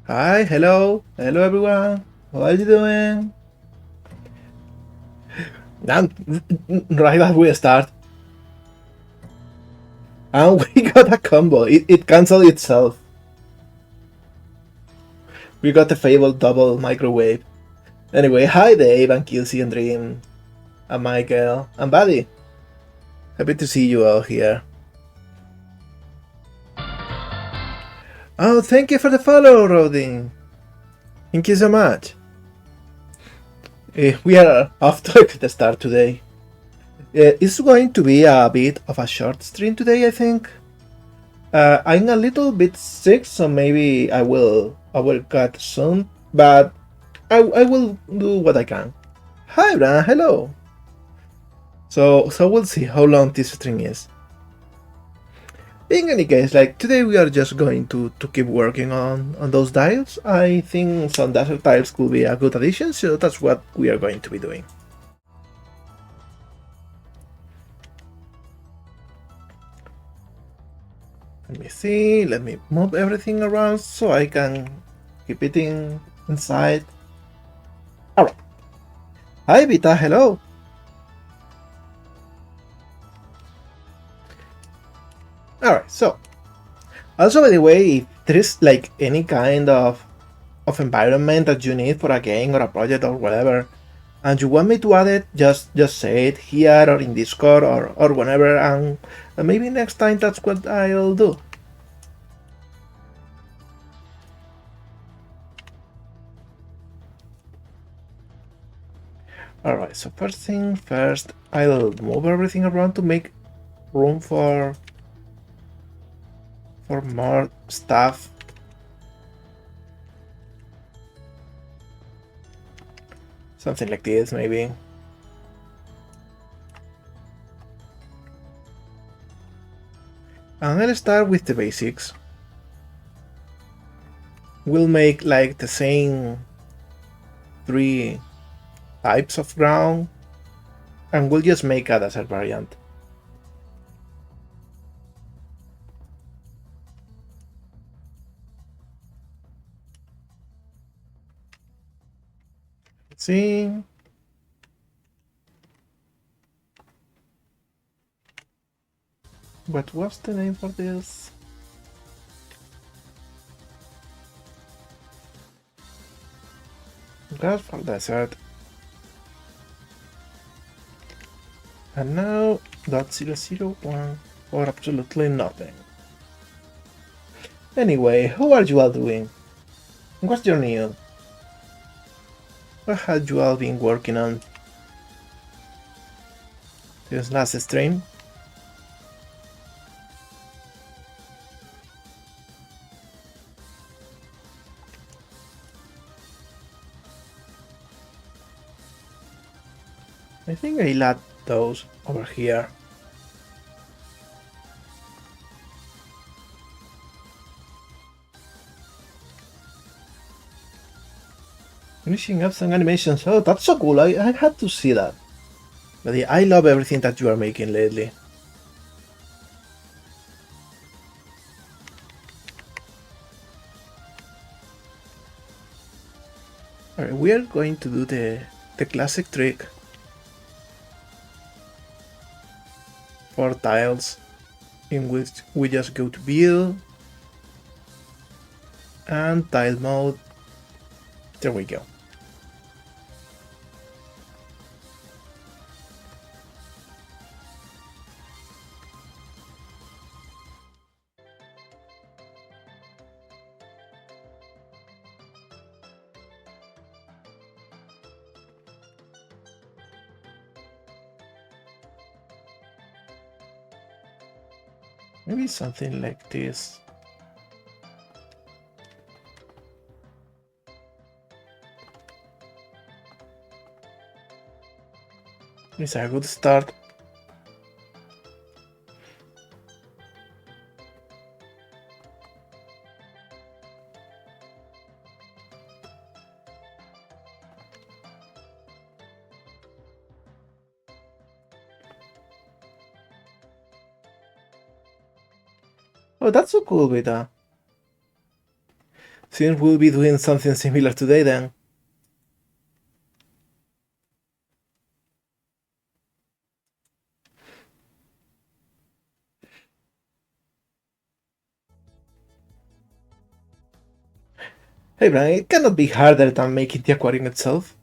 Hi, hello everyone. How are you doing? Now, right as we start, and we got a combo. It canceled itself. We got the fabled double microwave. Anyway, hi Dave and Kelsey and Dream and Michael and Buddy. Happy to see you all here. Oh, thank you for the follow, Rodin. Thank you so much. We are off to the start today. It's going to be a bit of a short stream today, I think. I'm a little bit sick, so maybe I will cut soon, but I will do what I can. Hi, Bran. Hello. So we'll see how long this stream is. In any case, like today we are just going to keep working on those dials. I think some desert tiles could be a good addition, so that's what we are going to be doing. Let me see. Let me move everything around so I can keep it inside. Alright. Hi, Vita. Hello. Alright, so also by the way, if there is like any kind of environment that you need for a game or a project or whatever, and you want me to add it, just say it here or in Discord or whenever, and maybe next time that's what I'll do. Alright, so first thing first, I'll move everything around to make room for more stuff. Something like this, maybe. And I'll start with the basics. We'll make like the same 3 types of ground, and we'll just make a desert variant. Let's see. What was the name for this? Grass for desert. And now .001 for absolutely nothing. Anyway, how are you all doing? What's your new? What have you all been working on since last stream? I think I'll add those over here. Finishing up some animations. Oh, that's so cool. I had to see that. But yeah, I love everything that you are making lately. Alright, we are going to do the classic trick for tiles, in which we just go to view and tile mode. There we go. Maybe something like this. It's a good start. Oh, that's so cool, Vita. Since we'll be doing something similar today then. Hey Brian, it cannot be harder than making the aquarium itself.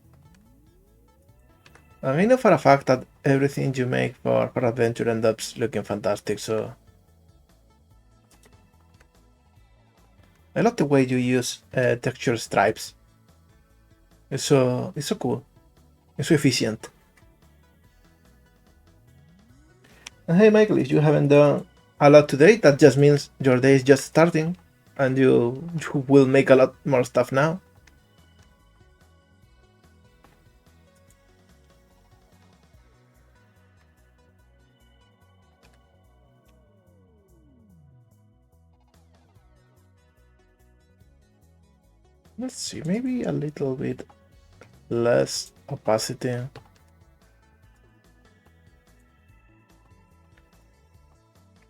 I know for a fact that everything you make for adventure ends up looking fantastic, so... I love the way you use texture stripes. It's so cool. It's so efficient. And hey Michael, if you haven't done a lot today, that just means your day is just starting and you will make a lot more stuff now. Let's see, maybe a little bit less opacity.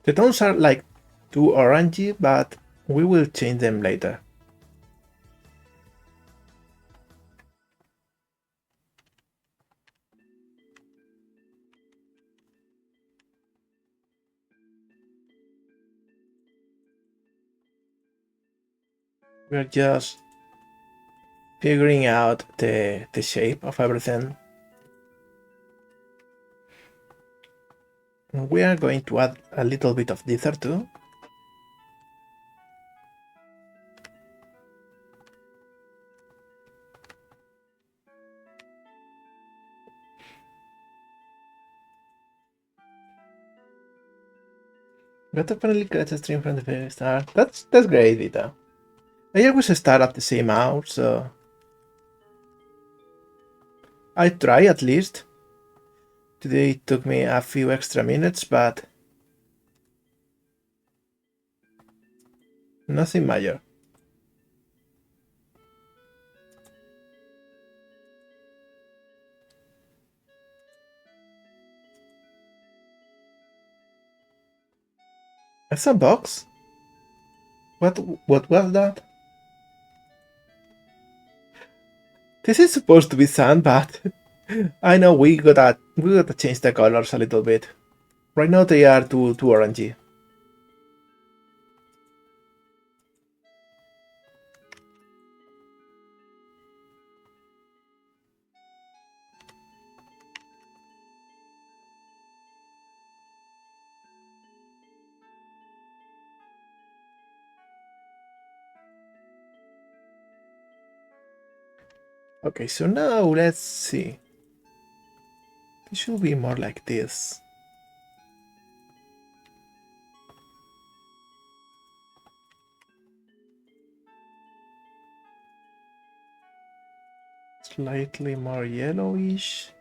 The tones are like too orangey, but we will change them later. We're just figuring out the shape of everything. We are going to add a little bit of dither too. Got definitely catch a stream from the very start. That's great, Vita. I always start at the same hour, so I try at least. Today it took me a few extra minutes, but nothing major. That's a box? What was that? This is supposed to be sand, but I know we gotta change the colors a little bit. Right now they are too orangey. Okay, so now let's see. It should be more like this. Slightly more yellowish.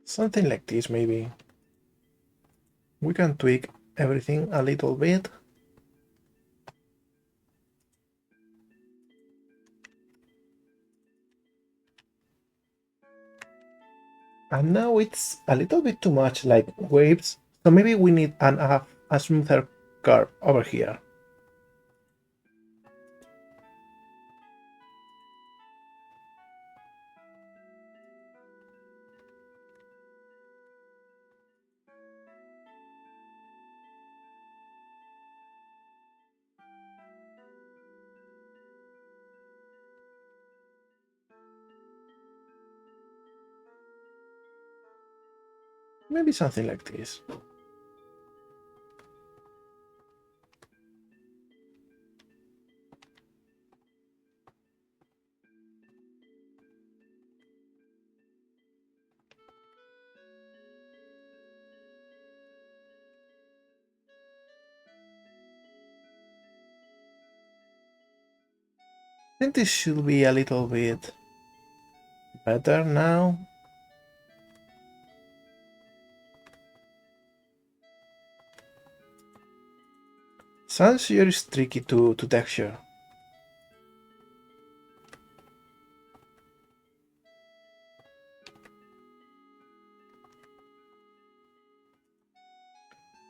Something like this, maybe. We can tweak everything a little bit. And now it's a little bit too much like waves, so maybe we need a smoother curve over here. Maybe something like this. I think this should be a little bit better now. Sunshield is tricky to texture.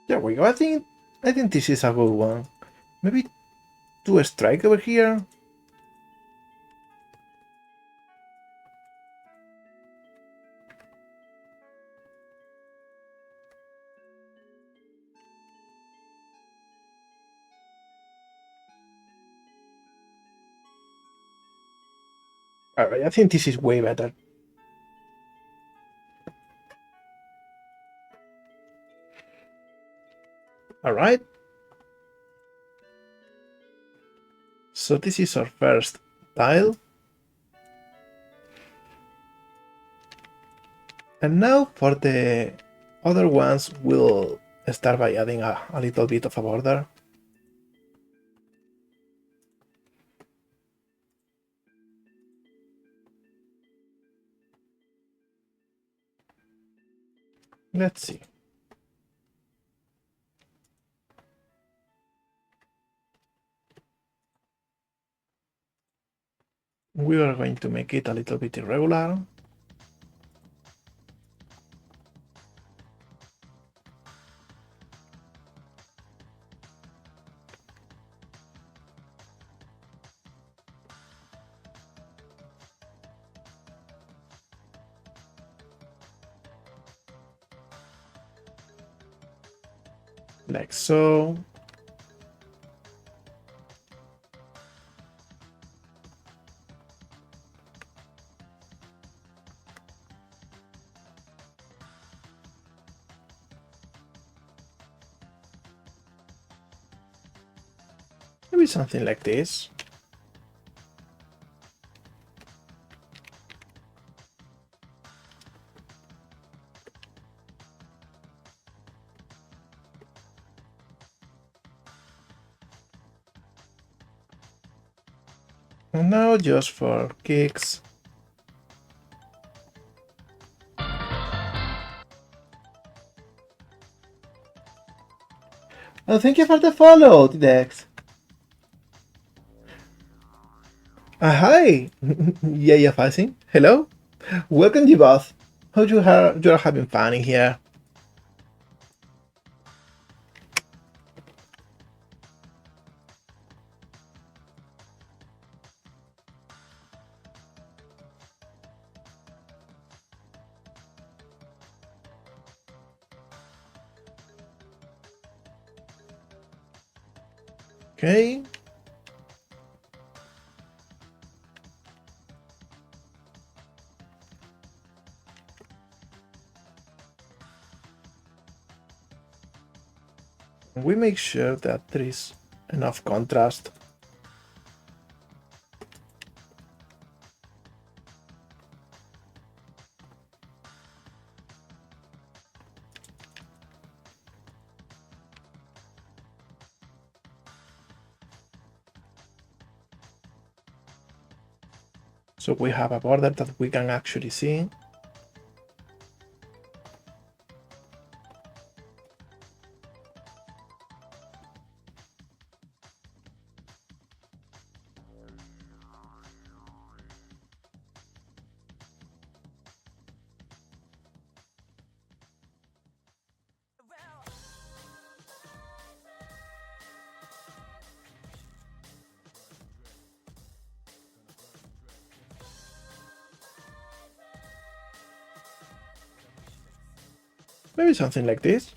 There we go. I think this is a good one. Maybe 2 strike over here. Alright, I think this is way better. Alright. So this is our first tile. And now for the other ones, we'll start by adding a little bit of a border. Let's see. We are going to make it a little bit irregular. Like so. Maybe something like this. And now, just for kicks, oh, thank you for the follow, Dex. Hi, yeah, Fassing. Hello, welcome, you both. Hope you're having fun in here. Okay. We make sure that there is enough contrast. So we have a border that we can actually see. Maybe something like this.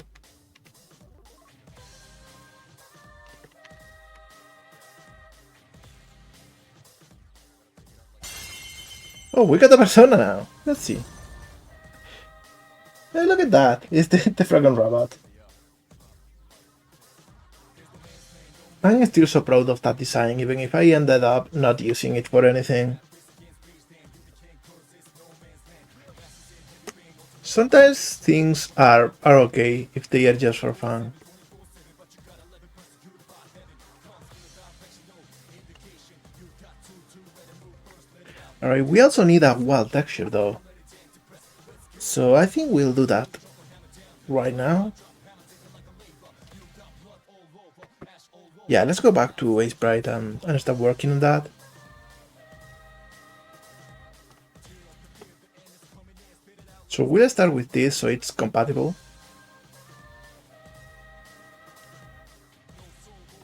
Oh, we got a persona now. Let's see. Hey, look at that. It's the Fragon robot. I'm still so proud of that design, even if I ended up not using it for anything. Sometimes things are okay if they are just for fun. Alright, we also need a wild texture though. So I think we'll do that right now. Yeah, let's go back to Ace Bright and start working on that. So we'll start with this so it's compatible.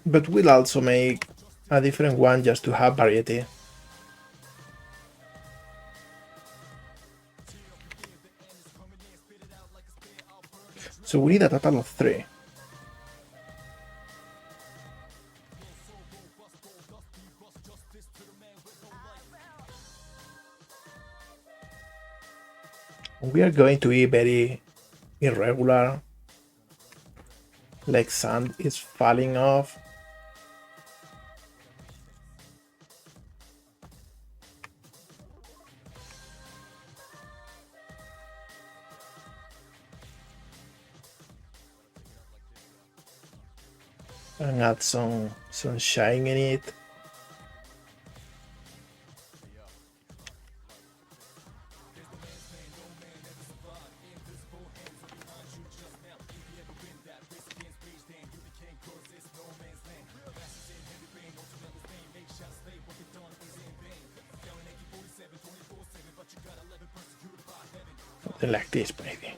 But we'll also make a different one just to have variety. So we need a total of 3. We are going to be very irregular, like sand is falling off. And add some shine in it. Something like this, maybe.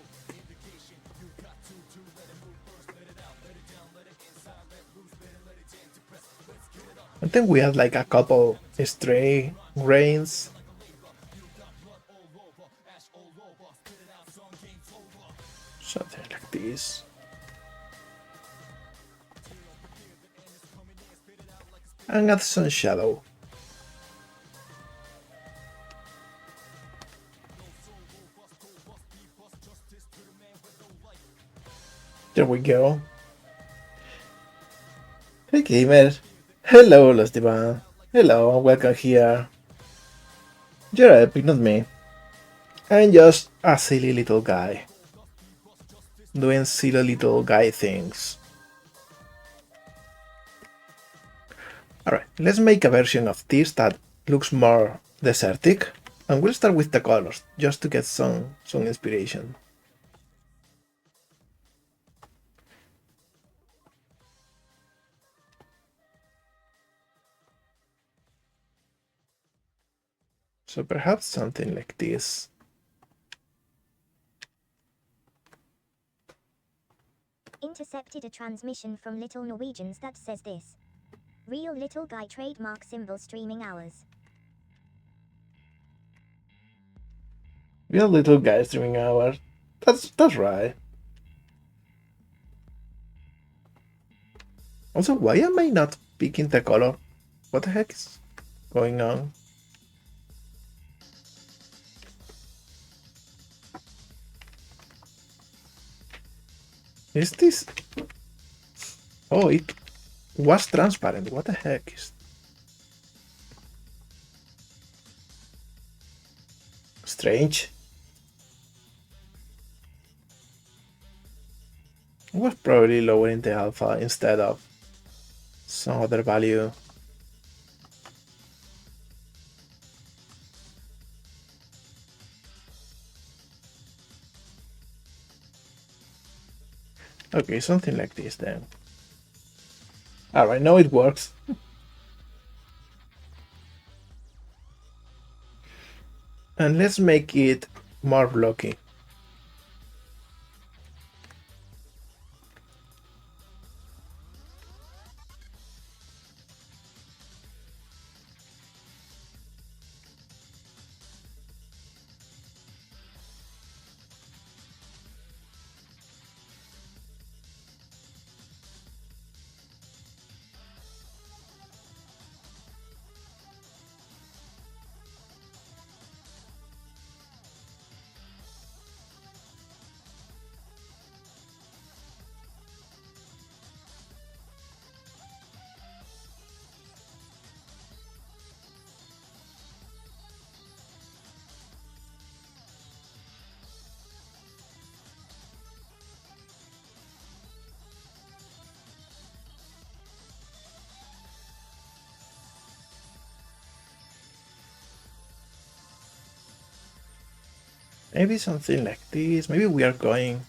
I think we had like a couple stray grains. Something like this. And add some shadow. There we go. Hey gamer. Hello Lostivan. Hello, welcome here. You're epic, not me. I'm just a silly little guy. Doing silly little guy things. Alright, let's make a version of this that looks more desertic. And we'll start with the colors, just to get some inspiration. So perhaps something like this. Intercepted a transmission from Little Norwegians that says this. Real little guy trademark symbol streaming hours. Real little guy streaming hours. That's right. Also, why am I not picking the color? What the heck is going on? Is this... Oh, it was transparent. What the heck is... Strange. It was probably lowering the alpha instead of some other value. Okay, something like this then. Alright, now it works. And let's make it more blocky. Maybe something like this. Maybe we are going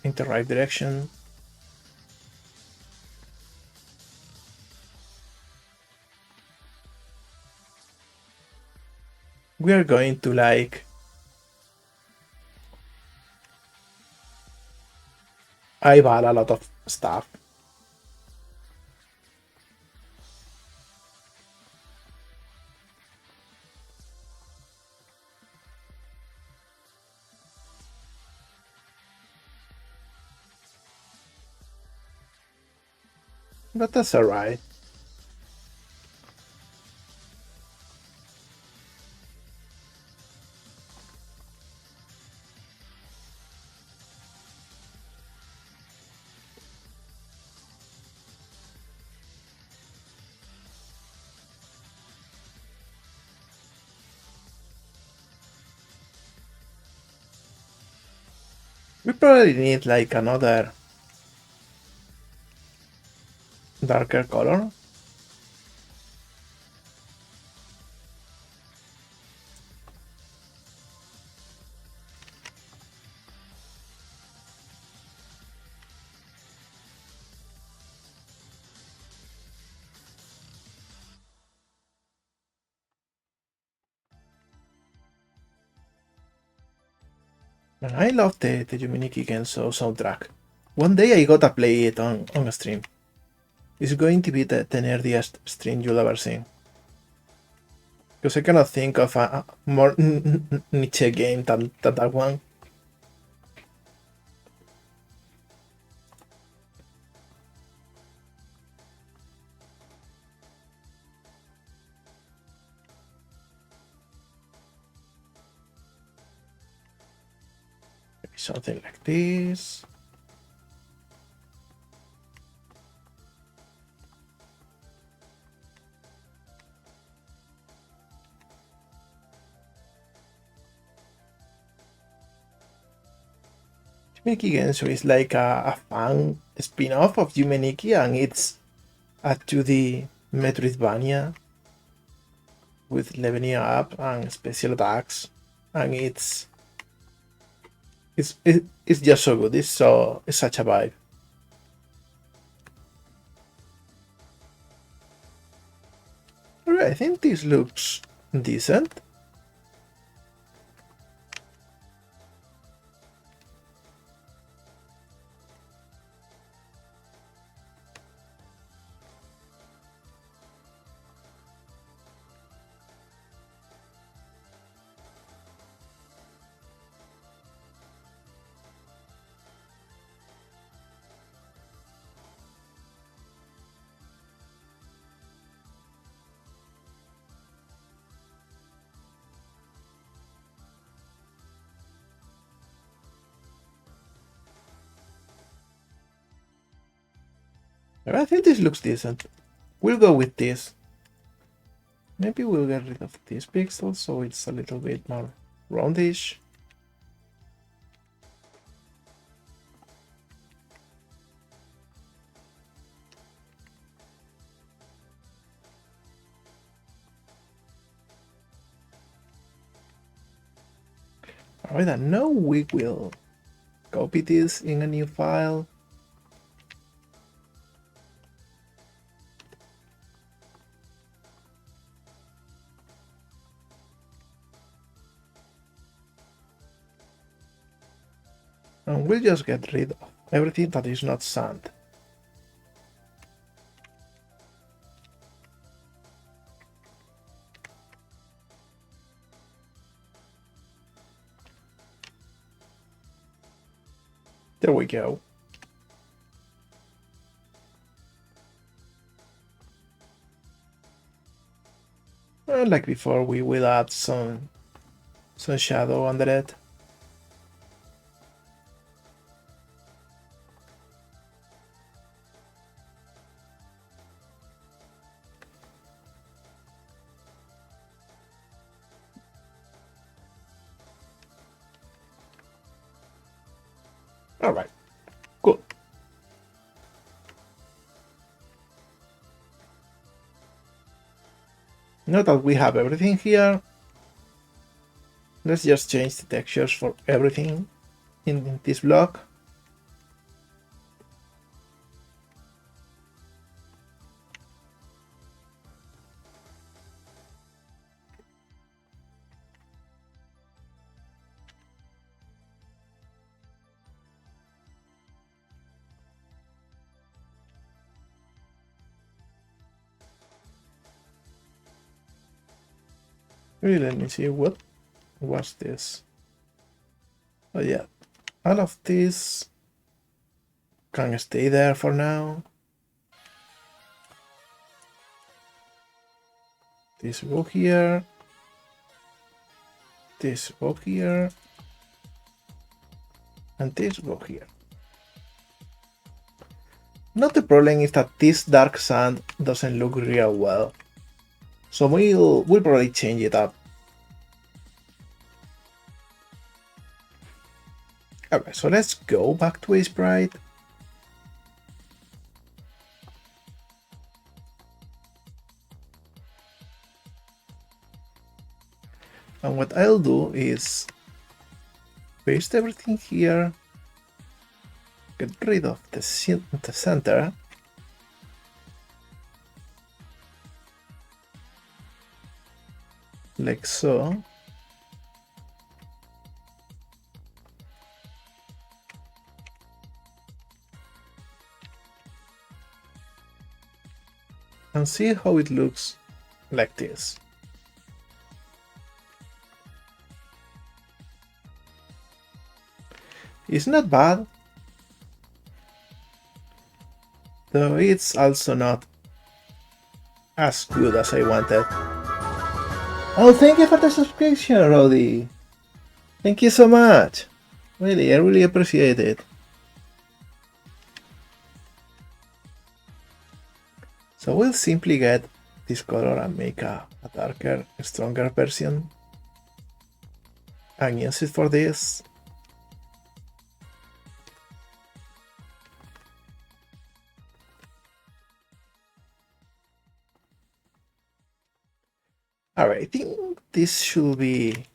in the right direction. we are going to like eyeball a lot of stuff. But that's alright. We probably need like another darker color. And I love the Yuminiki Genso soundtrack. One day I gotta play it on a stream. It's going to be the nerdiest stream you'll ever see. Because I cannot think of a more niche game than that one. Maybe something like this. Yuminiki Genso is like a fan spin-off of Yumeniki, and it's a 2D Metroidvania with leveling up and special attacks, and it's just so good. It's such a vibe. Alright, I think this looks decent. I think this looks decent. We'll go with this. Maybe we'll get rid of these pixels so it's a little bit more roundish. Alright, and now we will copy this in a new file. And we'll just get rid of everything that is not sand. There we go. And like before, we will add some shadow under it. Alright, cool. Now that we have everything here, let's just change the textures for everything in this block. Really, let me see what was this. Oh yeah, all of this can stay there for now. This go here. This go here. And this go here. Not the problem is that this dark sand doesn't look real well. So we'll probably change it up. Okay, so let's go back to a sprite. And what I'll do is paste everything here, get rid of the center, like so. And see how it looks like this. It's not bad, though it's also not as good as I wanted. Oh, thank you for the subscription, Rody. Thank you so much. Really, I really appreciate it. So we'll simply get this color and make a darker, stronger version and use it for this. Alright, I think this should be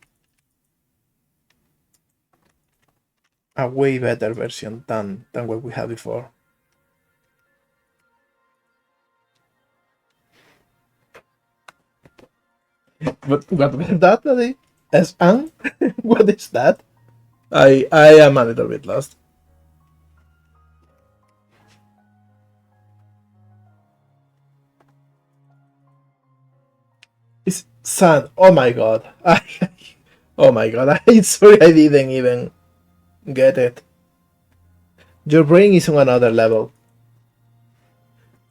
a way better version than what we had before. What was that, Daddy? What is that? I am a little bit lost. It's sand. Oh my god. Oh my god. I'm sorry I didn't even get it. Your brain is on another level.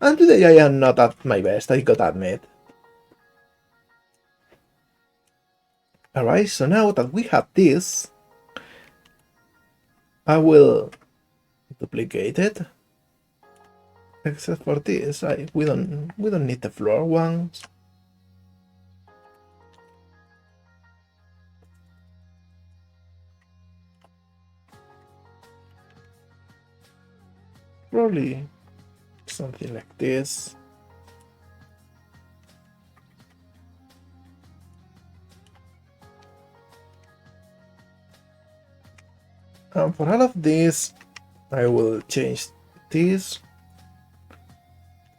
And today I am not at my best, I gotta admit. Alright, so now that we have this, I will duplicate it. Except for this, we don't need the floor ones. Probably something like this. And for all of this, I will change this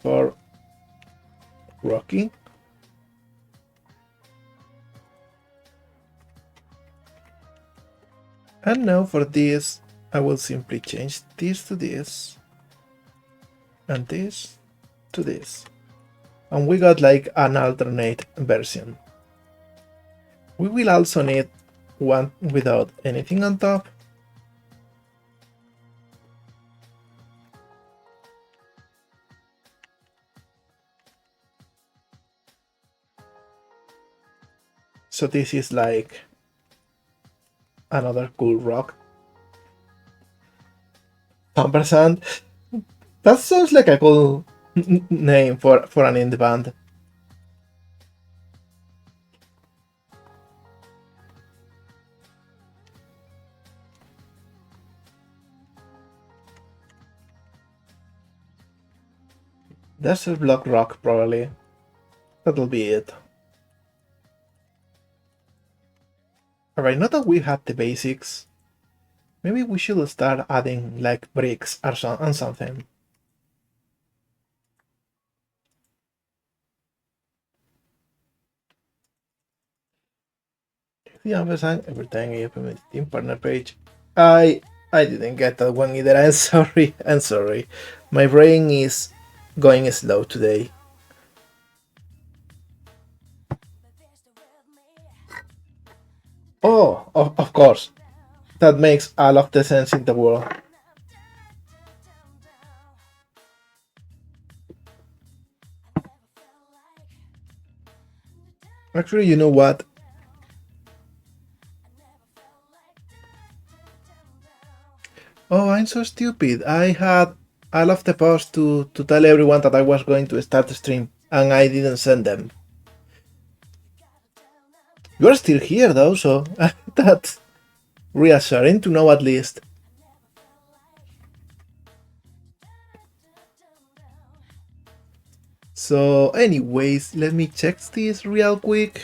for rocky. And now for this, I will simply change this to this and this to this. And we got like an alternate version. We will also need one without anything on top. So this is like another cool rock. 10%. That sounds like a cool name for an indie band. Desert Block Rock, probably. That'll be it. Alright, now that we have the basics, maybe we should start adding like bricks or something. The ampersand every time you open the team partner page. I didn't get that one either. I'm sorry. I'm sorry. My brain is going slow today. Oh, of course. That makes all of the sense in the world. Actually, you know what? Oh, I'm so stupid. I had all of the posts to tell everyone that I was going to start the stream, and I didn't send them. You're still here though, so that's reassuring to know at least. So anyways, let me check this real quick.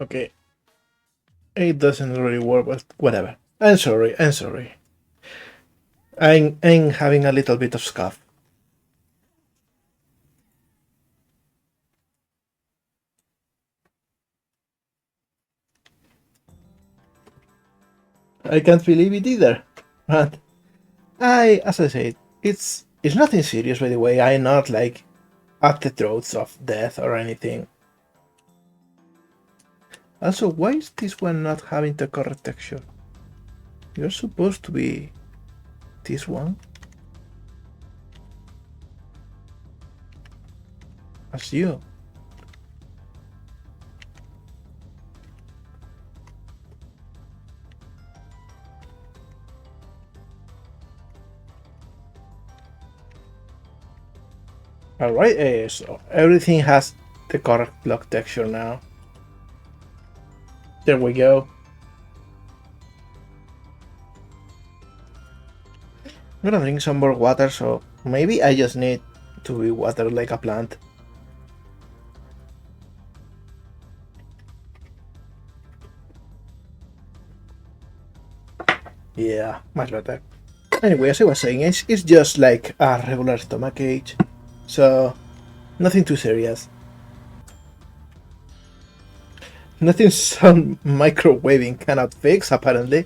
Okay. It doesn't really work, but whatever. I'm sorry, I'm sorry. I'm having a little bit of scuff. I can't believe it either. But as I said, it's nothing serious by the way. I'm not like at the throats of death or anything. Also, why is this one not having the correct texture? You're supposed to be this one. As you. Alright, so everything has the correct block texture now. There we go. I'm gonna drink some more water, so maybe I just need to be watered like a plant. Yeah, much better. Anyway, as I was saying, it's just like a regular stomach ache, so nothing too serious. Nothing some microwaving cannot fix, apparently.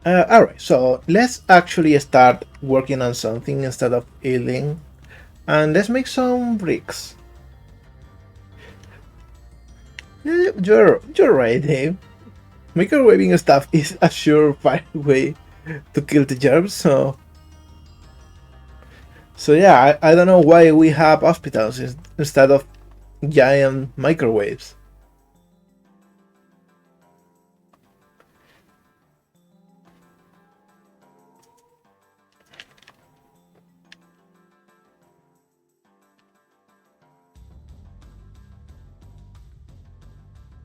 Alright, so let's actually start working on something instead of healing. And let's make some bricks. You're right, Dave. Microwaving stuff is a surefire way to kill the germs, so yeah, I don't know why we have hospitals instead of giant microwaves.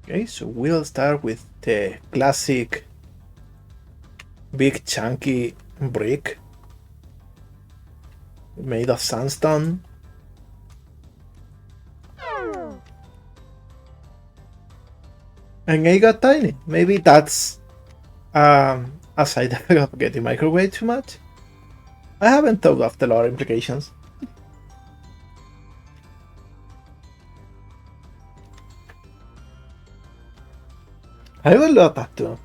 Okay, so we'll start with the classic big chunky brick made of sandstone. And I got tiny. Maybe that's a side effect of getting microwave too much. I haven't thought of the lore implications. I will love that too.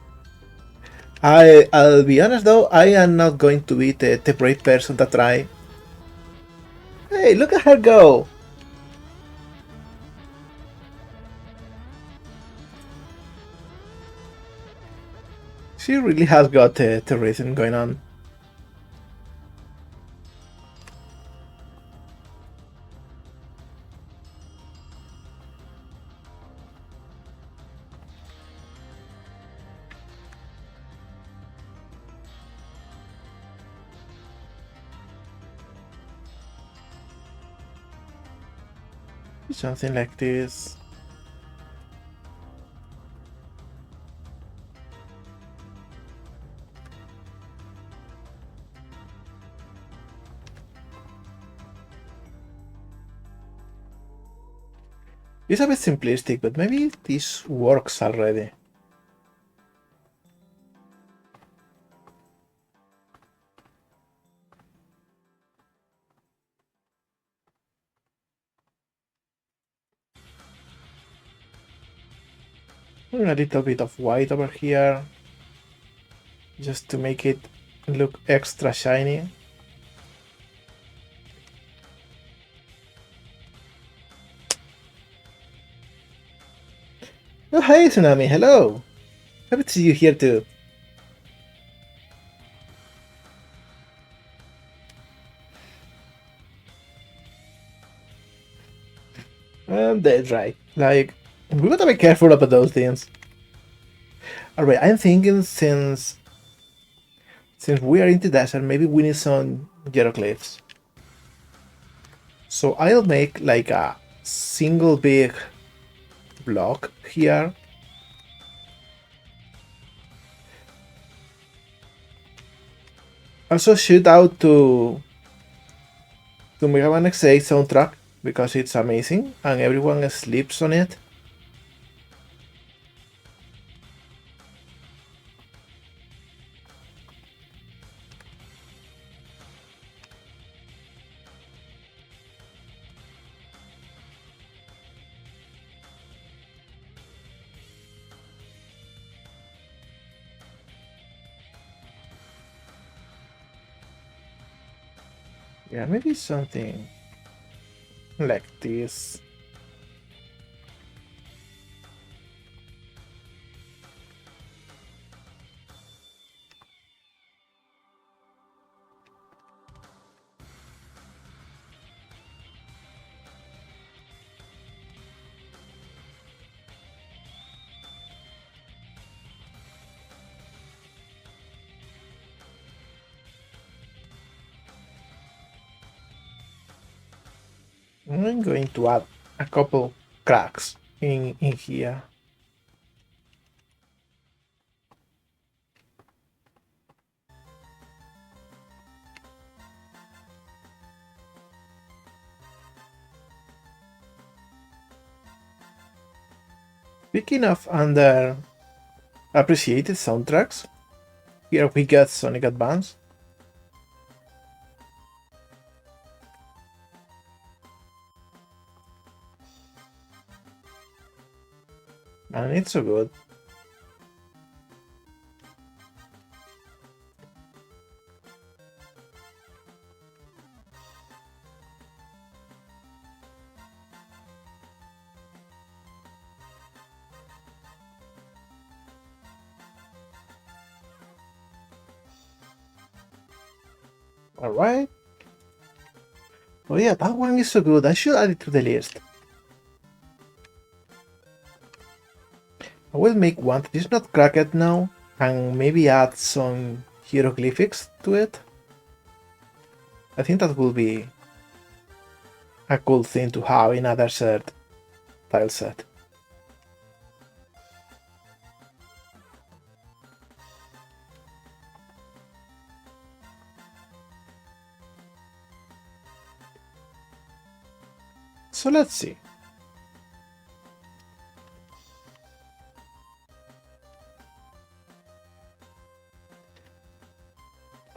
I'll be honest though, I am not going to be the brave person that try. Hey, look at her go! She really has got the rhythm going on. Something like this. It's a bit simplistic, but maybe this works already. A little bit of white over here, just to make it look extra shiny. Oh, hey, Tsunami, hello! Happy to see you here too. That's right. Like, we gotta be careful about those things. Alright, I'm thinking since we are in the desert, maybe we need some hieroglyphs. So I'll make like a single big block here. Also shoot out to Mega Man X8 soundtrack because it's amazing and everyone sleeps on it. Yeah, maybe something like this. I'm going to add a couple cracks in here. Speaking of under appreciated soundtracks, here we get Sonic Advance. And it's so good. Alright. Oh yeah, that one is so good. I should add it to the list. I will make one that is not cracked now and maybe add some hieroglyphics to it. I think that will be a cool thing to have in a desert tile set. So let's see.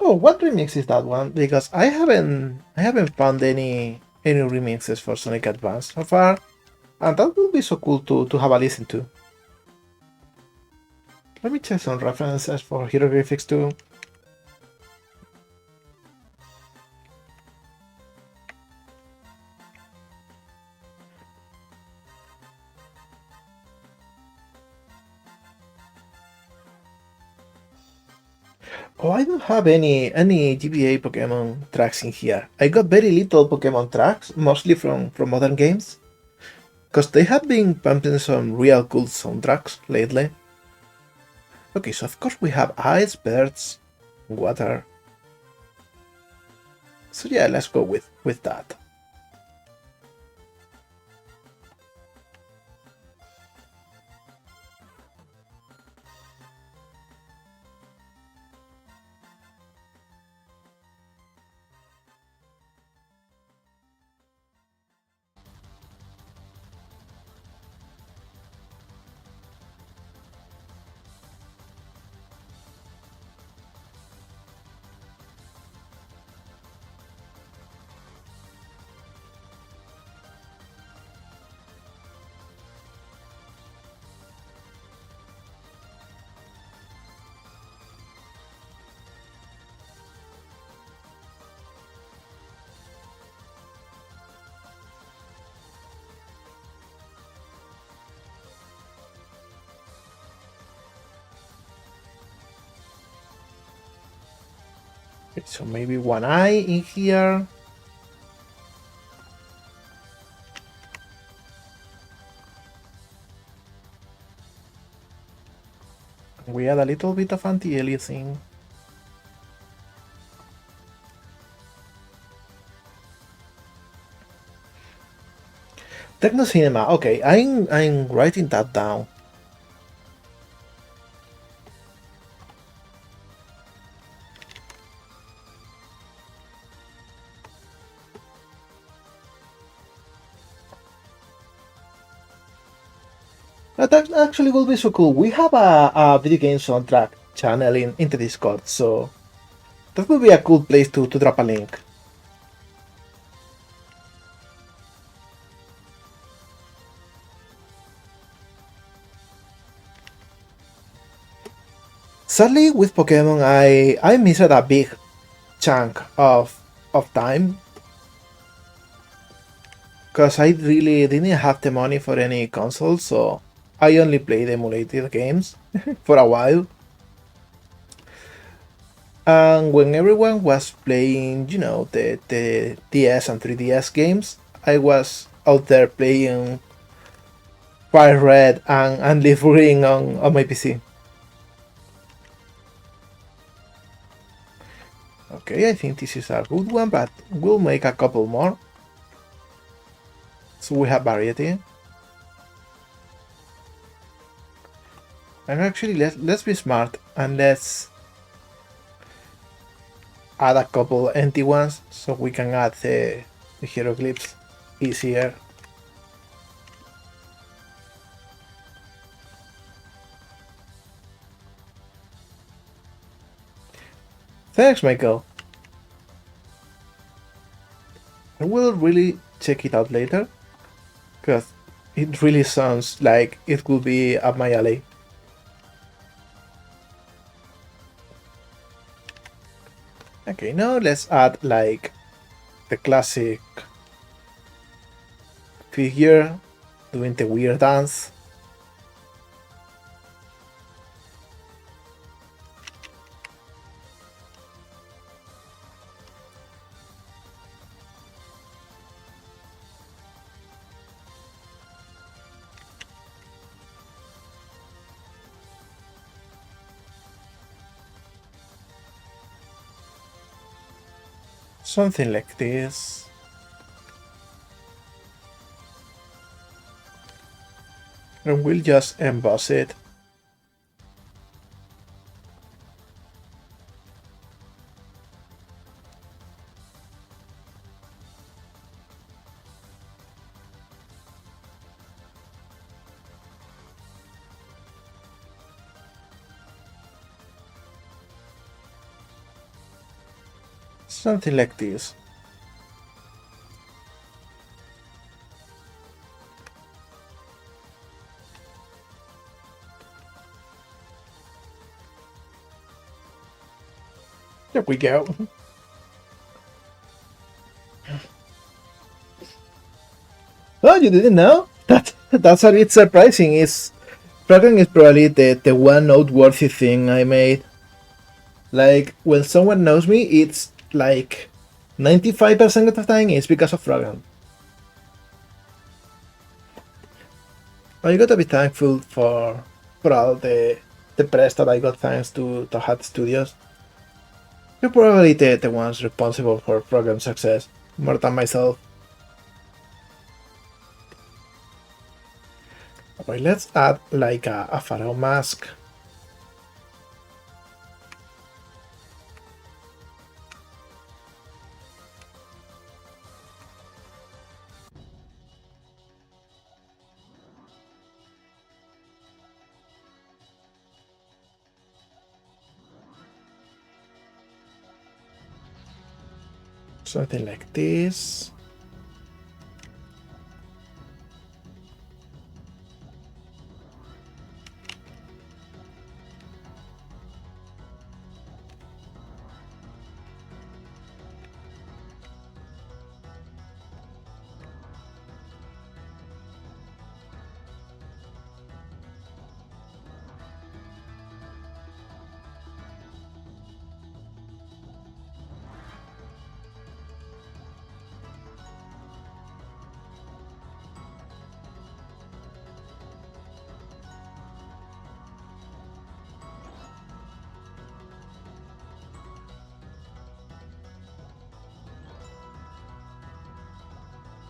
Oh, what remix is that one? Because I haven't found any remixes for Sonic Advance so far, and that would be so cool to have a listen to. Let me check some references for hieroglyphics too. Oh, I don't have any GBA Pokemon tracks in here. I got very little Pokemon tracks, mostly from modern games, because they have been pumping some real cool soundtracks lately. Okay, so of course we have ice, birds, water. So yeah, let's go with that. Okay, so maybe one eye in here. We add a little bit of anti-aliasing. Techno cinema. Okay, I'm writing that down. That actually will be so cool. We have a video game soundtrack channel in the Discord, so that would be a cool place to drop a link. Sadly, with Pokemon, I missed a big chunk of time because I really didn't have the money for any console, so I only played emulated games for a while. And when everyone was playing, the DS and 3DS games, I was out there playing Fire Red and Leaf Green on my PC. Okay, I think this is a good one, but we'll make a couple more. So we have variety. And actually, let's be smart and let's add a couple empty ones so we can add the hieroglyphs easier. Thanks, Michael. I will really check it out later, because it really sounds like it could be up my alley. Okay, now let's add like the classic figure doing the weird dance. Something like this. And we'll just emboss it. Something like this. There we go. Oh, you didn't know? That's a bit surprising. Froggen is probably the one noteworthy thing I made. Like, when someone knows me, it's like 95% of the time it's because of Froggen. I gotta be thankful for all the press that I got thanks to Hat Studios. You're probably the ones responsible for Froggen's success, more than myself. Okay, let's add like a pharaoh mask. Something like this.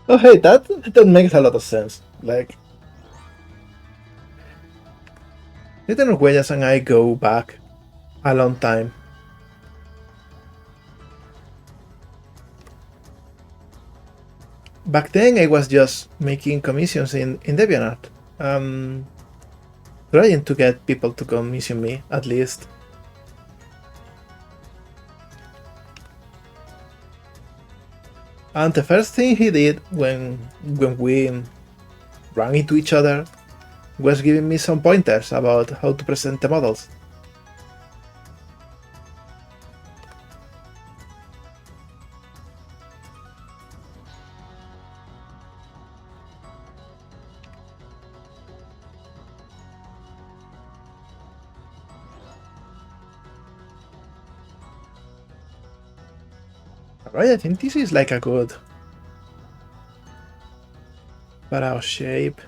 Oh, hey, that makes a lot of sense. Like, Little Huellas and I go back a long time. Back then, I was just making commissions in DeviantArt. Um, Trying to get people to commission me, at least. And the first thing he did when we ran into each other was giving me some pointers about how to present the models. Alright, I think this is like a good barrel shape.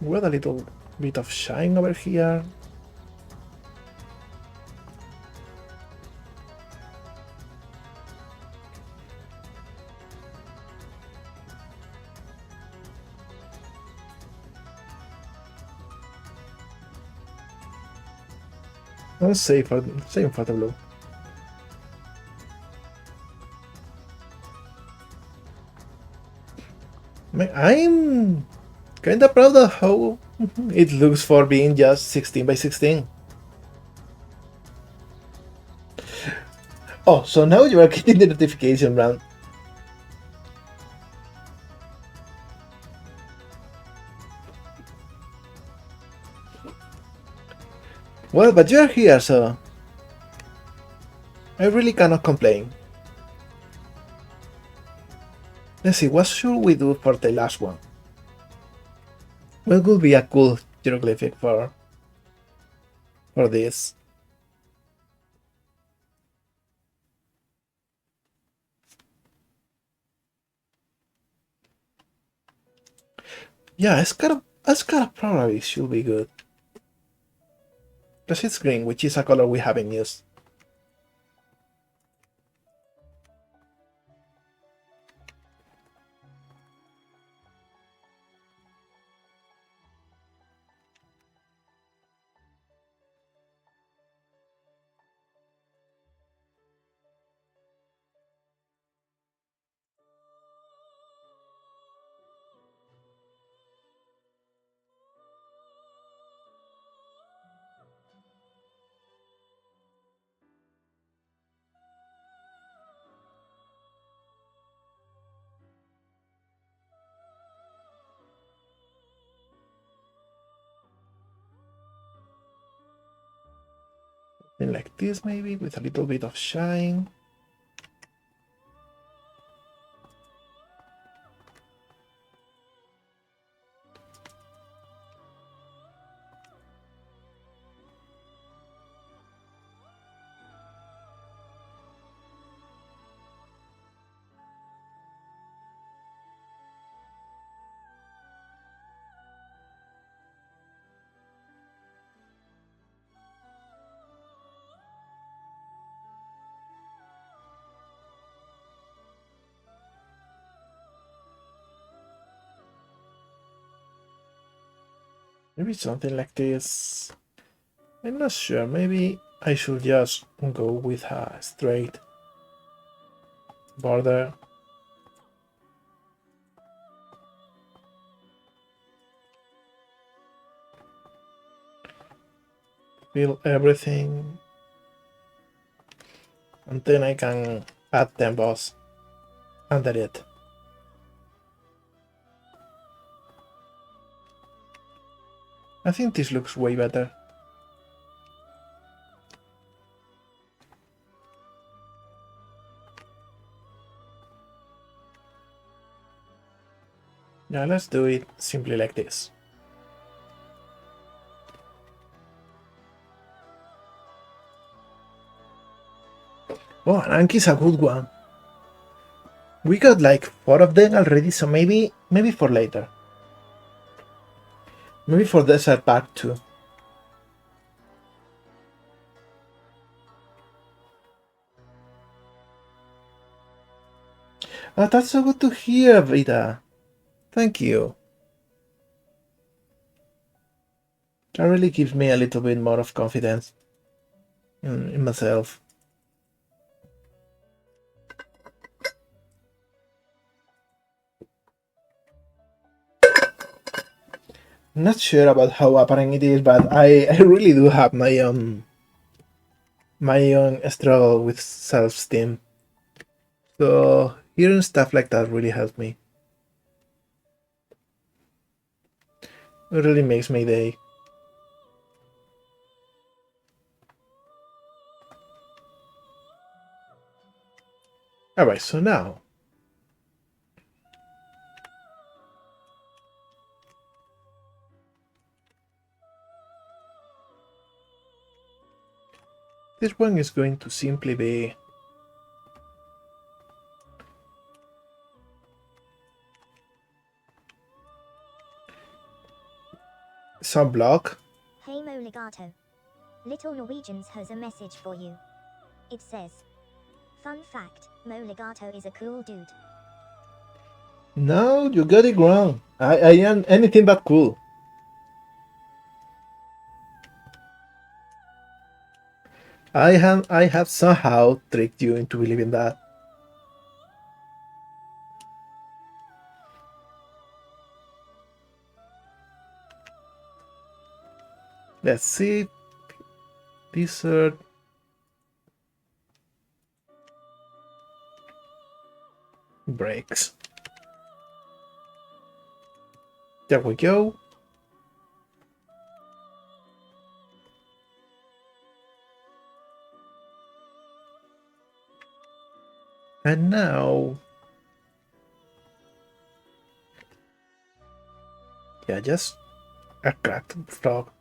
With a little bit of shine over here. And same for the blue. I'm kinda proud of how it looks for being just 16 by 16. Oh, so now you are getting the notification, Ram. Well, but you're here, so I really cannot complain. Let's see, what should we do for the last one? What would be a cool hieroglyphic for this? Yeah, Escara probably should be good. Because it's green, which is a color we haven't used. Something like this, maybe, with a little bit of shine. Maybe something like this. I'm not sure, maybe I should just go with a straight border. Fill everything. And then I can add the emboss under it. I think this looks way better. Yeah, let's do it simply like this. Oh, an Anki's a good one. We got like 4 of them already, so maybe for later. Maybe for Desert Pack too. Oh, that's so good to hear, Vita. Thank you. That really gives me a little bit more of confidence in myself. I'm not sure about how apparent it is, but I really do have my own struggle with self-esteem. So hearing stuff like that really helps me. It really makes my day. Alright, so now this one is going to simply be some block. Hey Mo Legato. Little Norwegians has a message for you. It says, fun fact, Mo Legato is a cool dude. No, you got it wrong. I am anything but cool. I have somehow tricked you into believing that. Let's see. Desert. Breaks. There we go. And now, yeah, just a cracked block.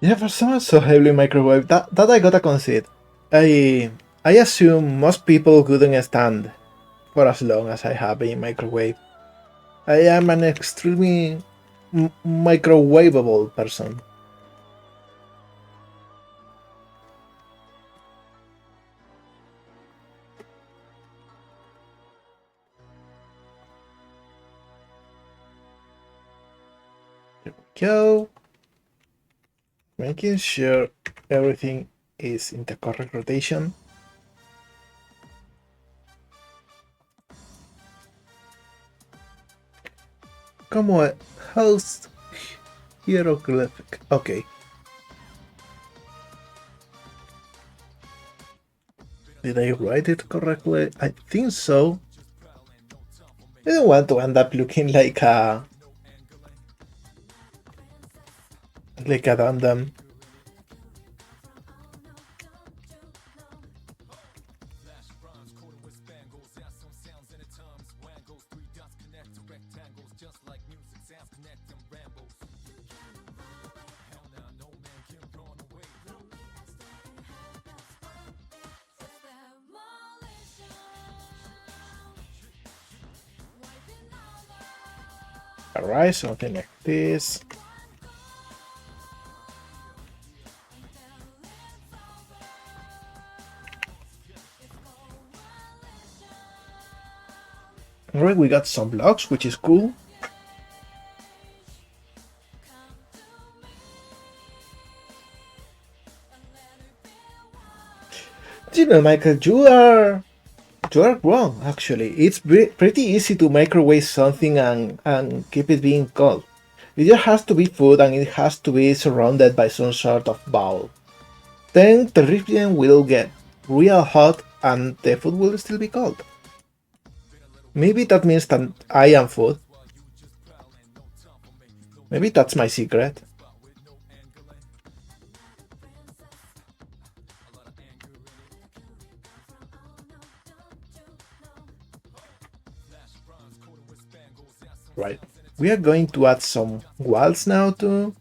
Yeah, for someone so heavily microwave, that I gotta concede. I assume most people couldn't stand for as long as I have been microwave. I am an extremely microwavable person. There we go. Making sure everything is in the correct rotation. Come on, host hieroglyphic. Okay. Did I write it correctly? I think so. I don't want to end up looking like a random. Alright, something like this. Alright, we got some blocks, which is cool. You know, Michael, you are wrong, actually. It's pretty easy to microwave something and keep it being cold. It just has to be food and it has to be surrounded by some sort of bowl. Then the recipient will get real hot and the food will still be cold. Maybe that means that I am food. Maybe that's my secret. Right. We are going to add some walls now too.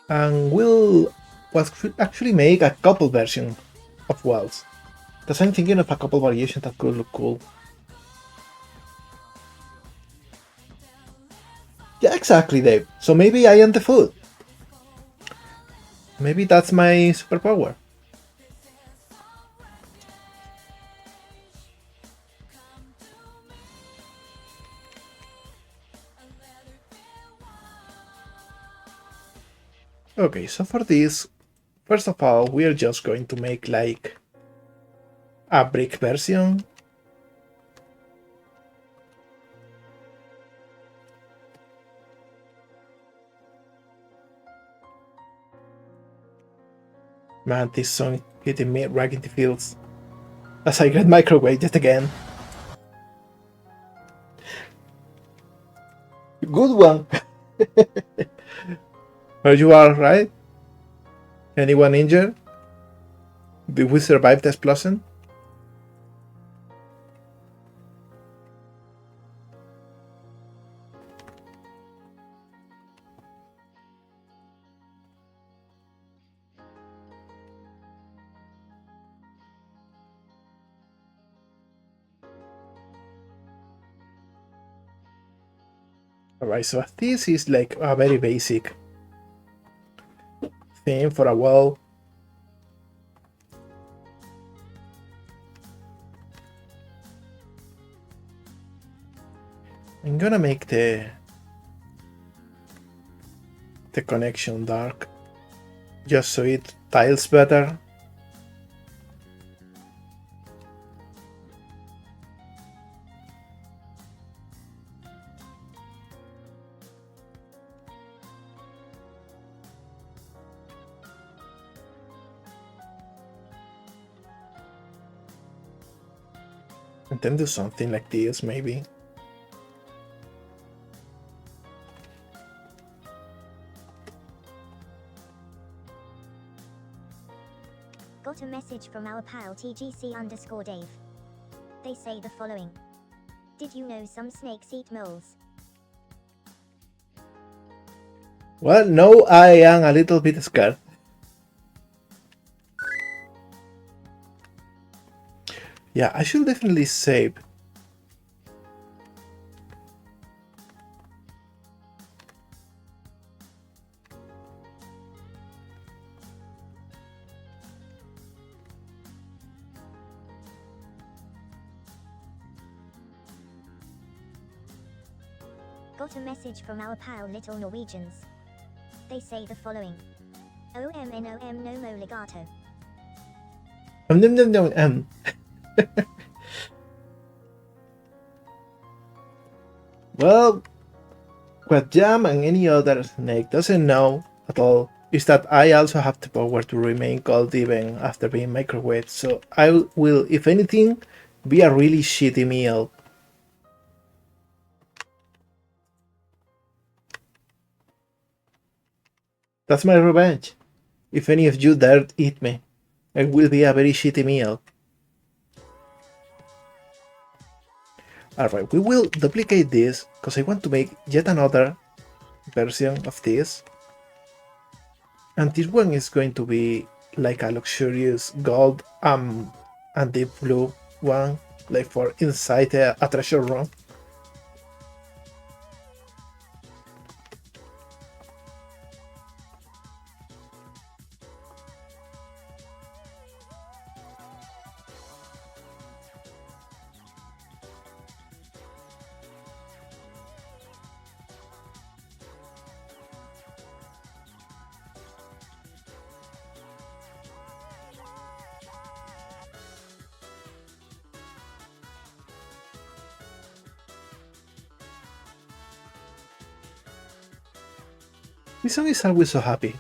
And we'll actually make a couple versions of walls. Because I'm thinking of a couple variations that could look cool. Yeah, exactly, Dave. So maybe I am the food. Maybe that's my superpower. Okay, so for this, first of all, we are just going to make like a brick version. Man, this song hitting me right in the feels. As I get microwave yet again. Good one! Are you alright? Anyone injured? Did we survive the explosion? Alright, so this is like a very basic thing for a wall. I'm gonna make the connection dark just so it tiles better. And then do something like this maybe. Got a message from our pal TGC_Dave. They say the following. Did you know some snakes eat moles? Well, no, I am a little bit scared. Yeah, I should definitely save. Got a message from our pal Little Norwegians. They say the following. OMNOM no mo legato. Well, what Jam and any other snake doesn't know at all is that I also have the power to remain cold even after being microwaved, so I will, if anything, be a really shitty meal. That's my revenge. If any of you dare eat me, it will be a very shitty meal. Alright, we will duplicate this, because I want to make yet another version of this. And this one is going to be like a luxurious gold and deep blue one, like for inside a treasure room. This song is always so happy.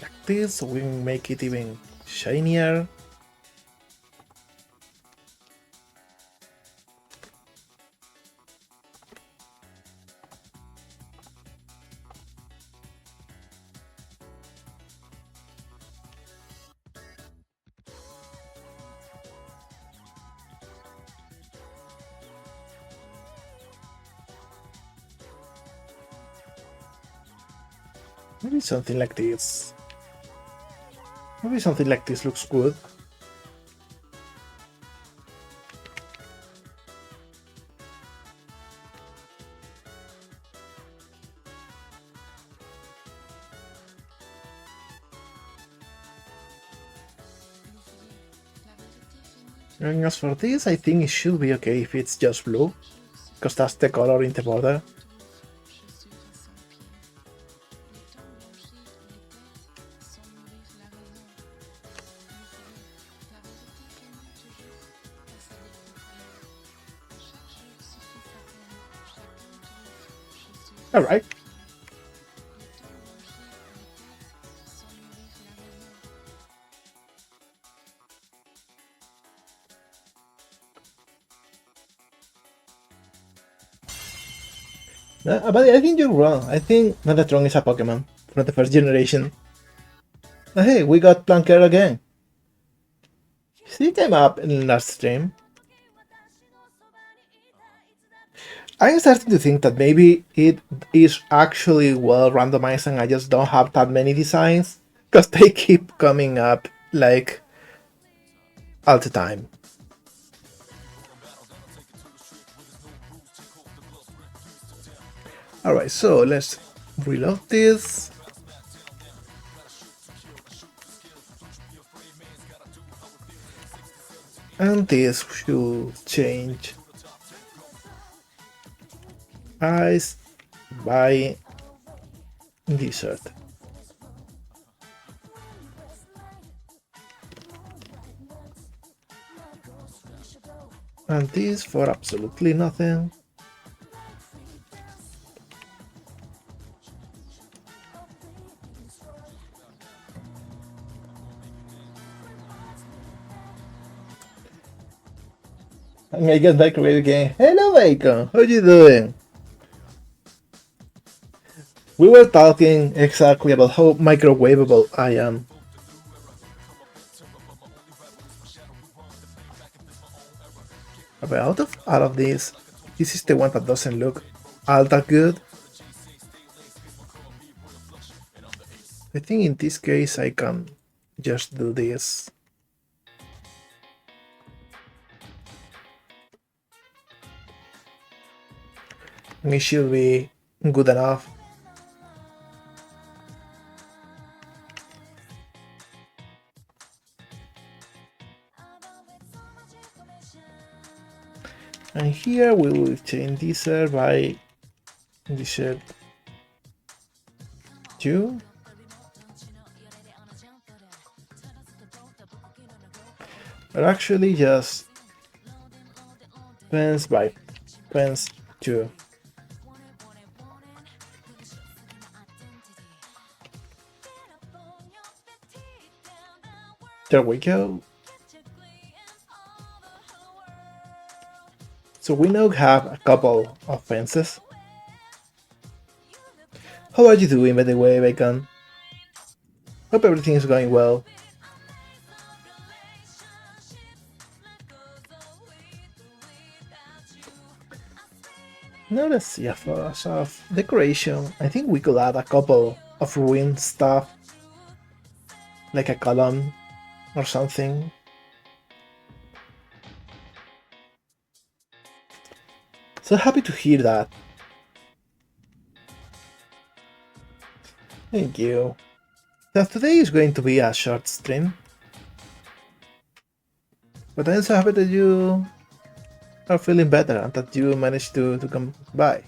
like this so we can make it even shinier. Maybe something like this. Maybe something like this looks good. And as for this, I think it should be okay if it's just blue, because that's the color in the border. Alright. But I think you're wrong. I think Metatron is a Pokemon from the first generation. Oh, hey, we got Planker again. He came up in the last stream. I'm starting to think that maybe it is actually well randomized and I just don't have that many designs because they keep coming up like all the time. Alright, so let's reload this. And this should change ice by desert. And this for absolutely nothing. And I get microwave again. Hello, Bacon. How you doing? We were talking exactly about how microwavable I am. But out of this is the one that doesn't look all that good. I think in this case I can just do this. And it should be good enough. And here we will change desert by desert 2. But actually just fence by fence 2. There we go. So we now have a couple of fences. How are you doing, by the way, Bacon? Hope everything is going well. Now let's see, as of decoration, I think we could add a couple of ruined stuff, like a column or something. So happy to hear that. Thank you. Now today is going to be a short stream, but I'm so happy that you are feeling better and that you managed to come by.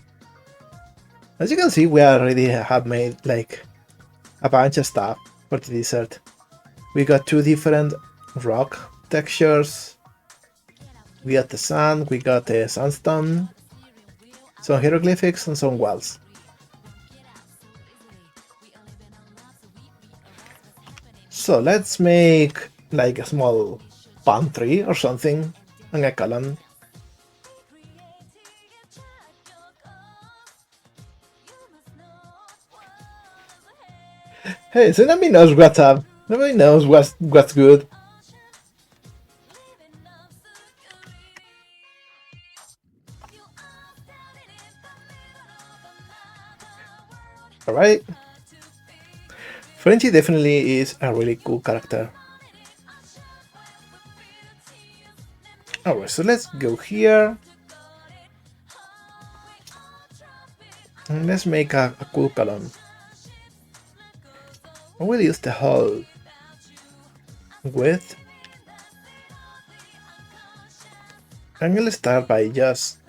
As you can see, we already have made like a bunch of stuff for the desert. We got 2 different rock textures. We got the sand, we got the sandstone, some hieroglyphics and some walls. So let's make like a small palm tree or something and a column. Hey, so nobody knows what's up. Nobody knows what's good. Alright. Frenchie definitely is a really cool character. Alright, so let's go here. And let's make a cool column. I will use the whole width. I'm gonna start by just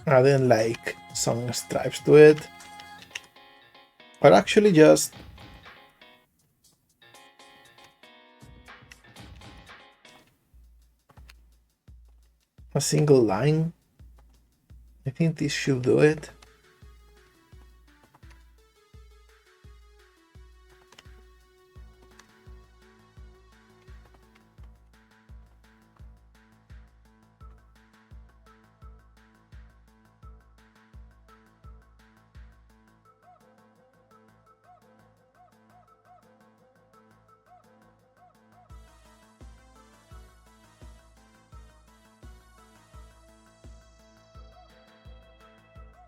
adding like some stripes to it. Or actually just a single line. I think this should do it.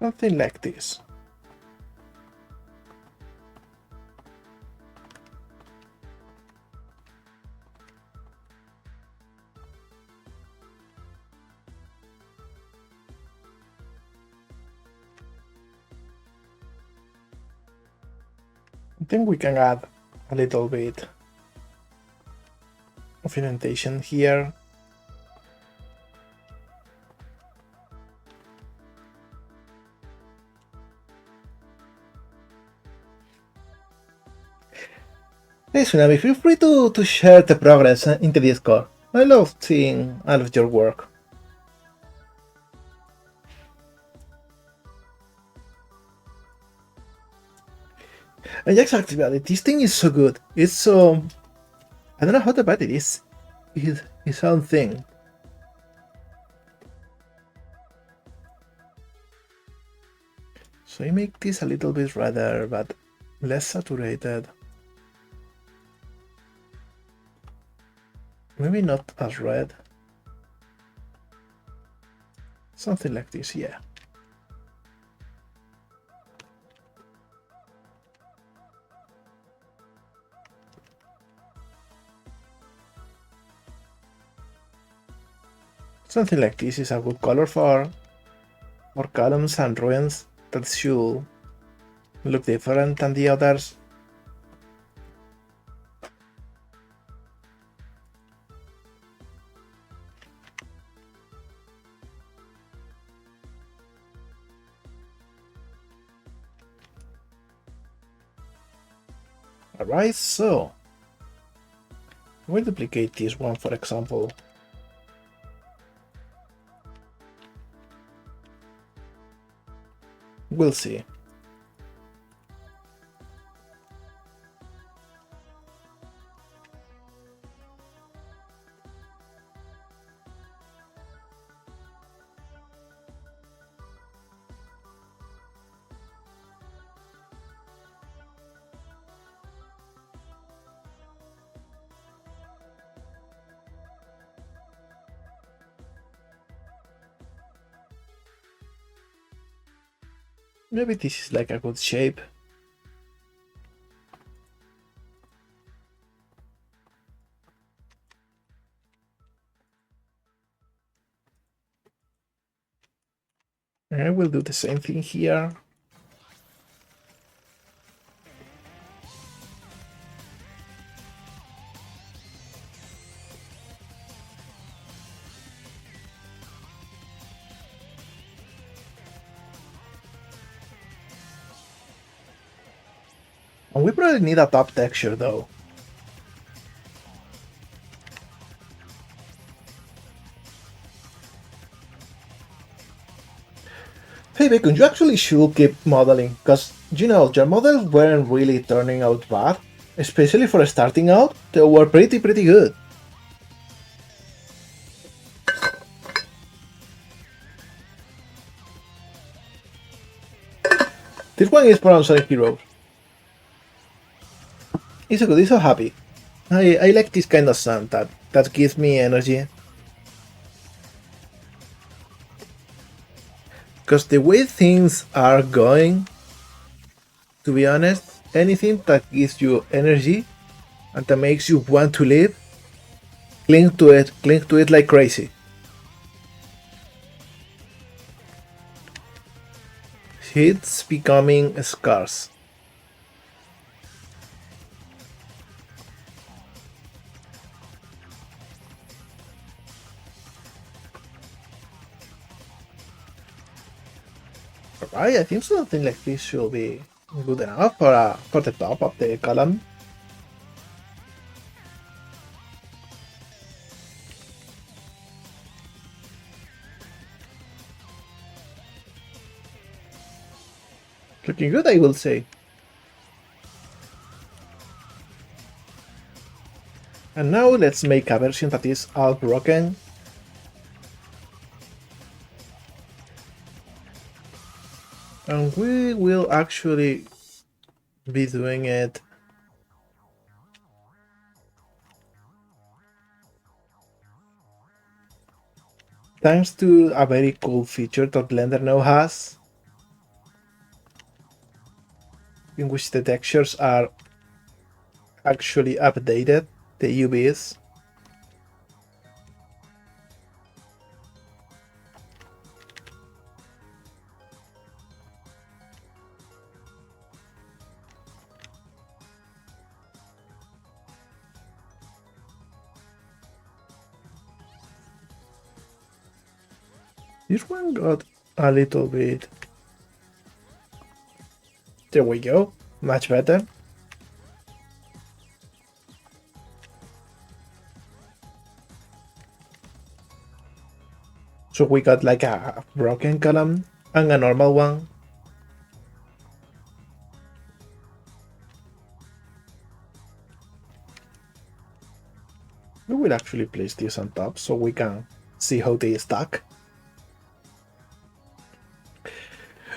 Something like this. I think we can add a little bit of indentation here. Hey Tsunami, feel free to share the progress in the Discord. I love seeing all of your work. And exactly, this thing is so good. It's so... I don't know how to put it. It's its own thing. So I make this a little bit redder, but less saturated. Maybe not as red. Something like this, yeah. Something like this is a good color for columns and ruins that should look different than the others. Alright, so we'll duplicate this one, for example. We'll see. Maybe this is like a good shape. And I will do the same thing here. And we probably need a top texture though. Hey Bacon, you actually should keep modeling, because, you know, your models weren't really turning out bad. Especially for starting out, they were pretty good. This one is from Sonic Heroes. It's so good, it's so happy. I like this kind of sound that gives me energy. Because the way things are going, to be honest, anything that gives you energy and that makes you want to live, cling to it like crazy. It's becoming scarce. Alright, I think something like this should be good enough for the top of the column. Looking good, I will say. And now let's make a version that is all broken. And we will actually be doing it thanks to a very cool feature that Blender now has, in which the textures are actually updated, the UVs. This one got a little bit. There we go, much better. So we got like a broken column and a normal one. We will actually place this on top so we can see how they stack.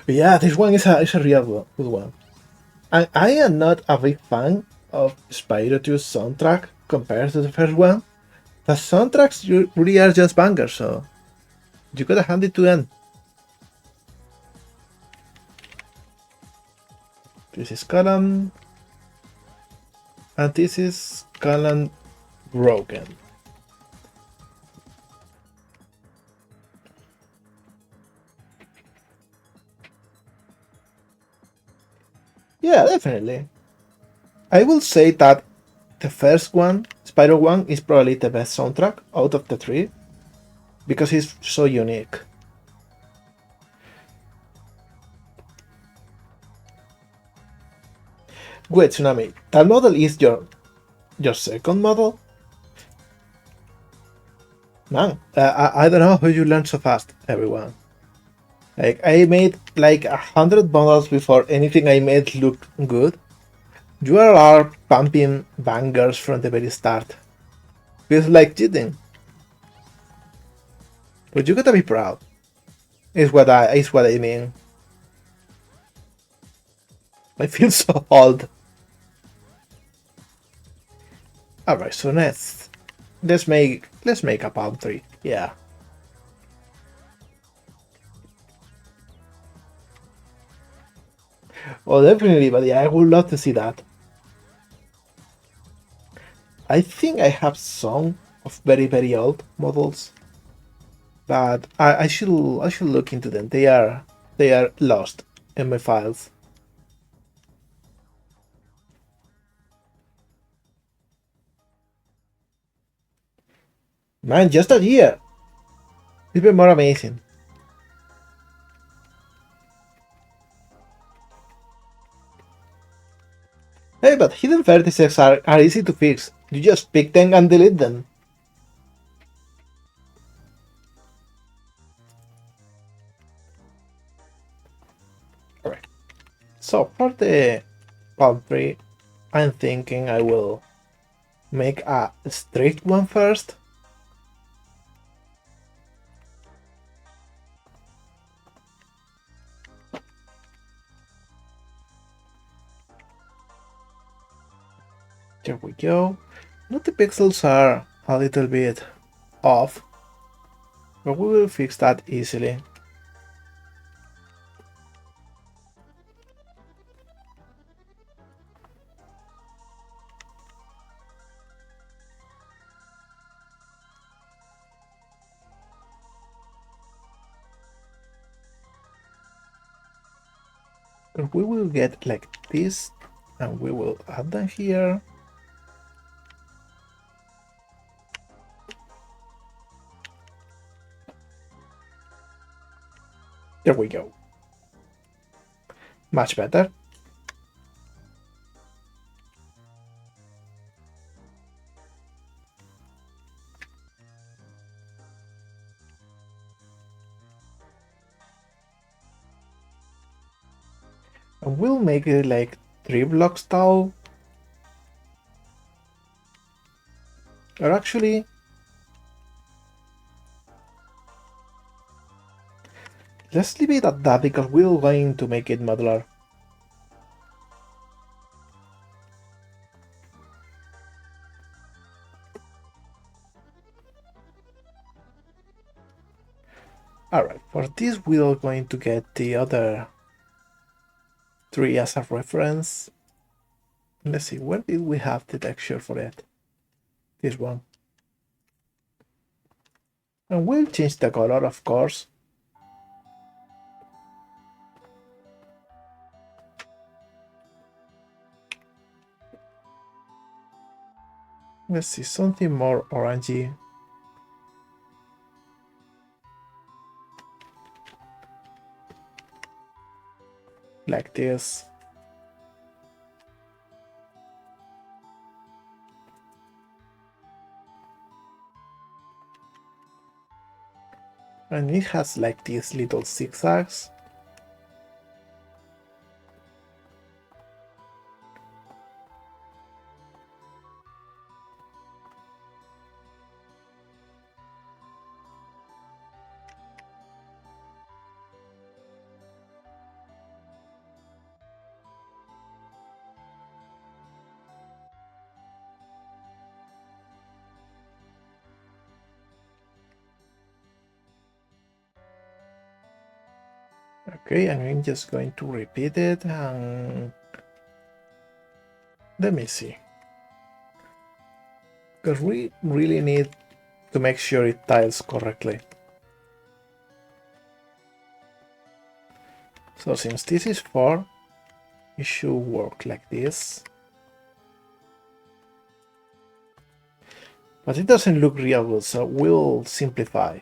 But yeah, this one is a real good one. And I am not a big fan of Spyro 2's soundtrack compared to the first one. The soundtracks really are just bangers, so you gotta hand it to them. This is column, and this is column broken. Yeah, definitely. I will say that the first one, Spyro 1, is probably the best soundtrack out of the three, because it's so unique. Wait, Tsunami, that model is your second model? Man, I don't know how you learn so fast, everyone. Like, I made like 100 models before anything I made looked good. You are pumping bangers from the very start. Feels like cheating. But you gotta be proud. Is what I mean. I feel so old. Alright, so let's make a palm tree. Yeah. Oh, definitely, but yeah, I would love to see that. I think I have some of very old models, but I should look into them. They are lost in my files. Man, just a year. Even more amazing. Hey, but hidden vertices are easy to fix. You just pick them and delete them. Alright. So for the palm tree, I'm thinking I will make a straight one first. There we go. Now the pixels are a little bit off, but we will fix that easily. And we will get like this, and we will add them here. There we go. Much better. And we'll make it like 3 blocks tall. Or actually, let's leave it at that because we're going to make it modular. Alright, for this we're going to get the other 3 as a reference. Let's see, where did we have the texture for it? This one. And we'll change the color, of course. Let's see, something more orangey. Like this. And it has like these little zigzags. Okay, and I'm just going to repeat it and let me see. Because we really need to make sure it tiles correctly. So since this is 4, it should work like this. But it doesn't look real good, so we'll simplify.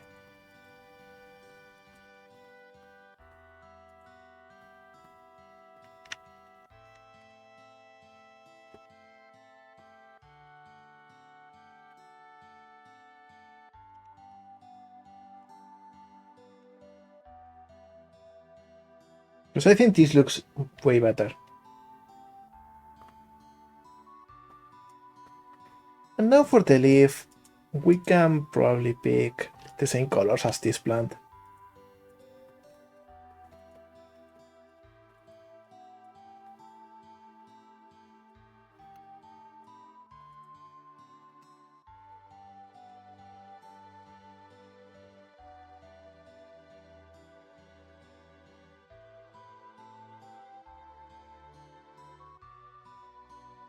Because I think this looks way better. And now for the leaf, we can probably pick the same colors as this plant.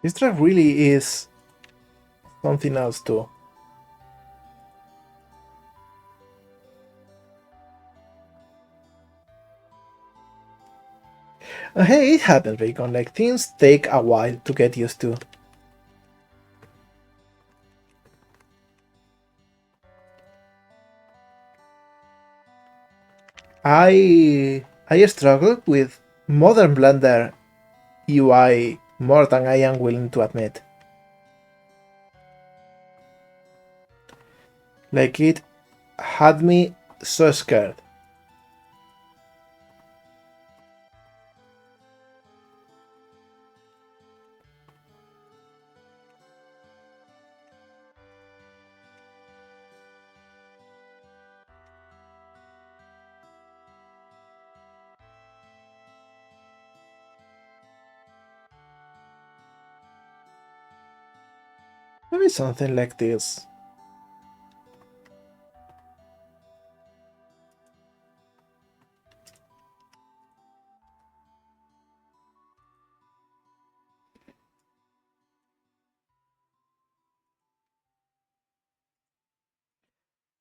This track really is something else too. Hey, it happens, Bacon. Like, things take a while to get used to. I struggled with modern Blender UI more than I am willing to admit. Like, it had me so scared. Maybe something like this.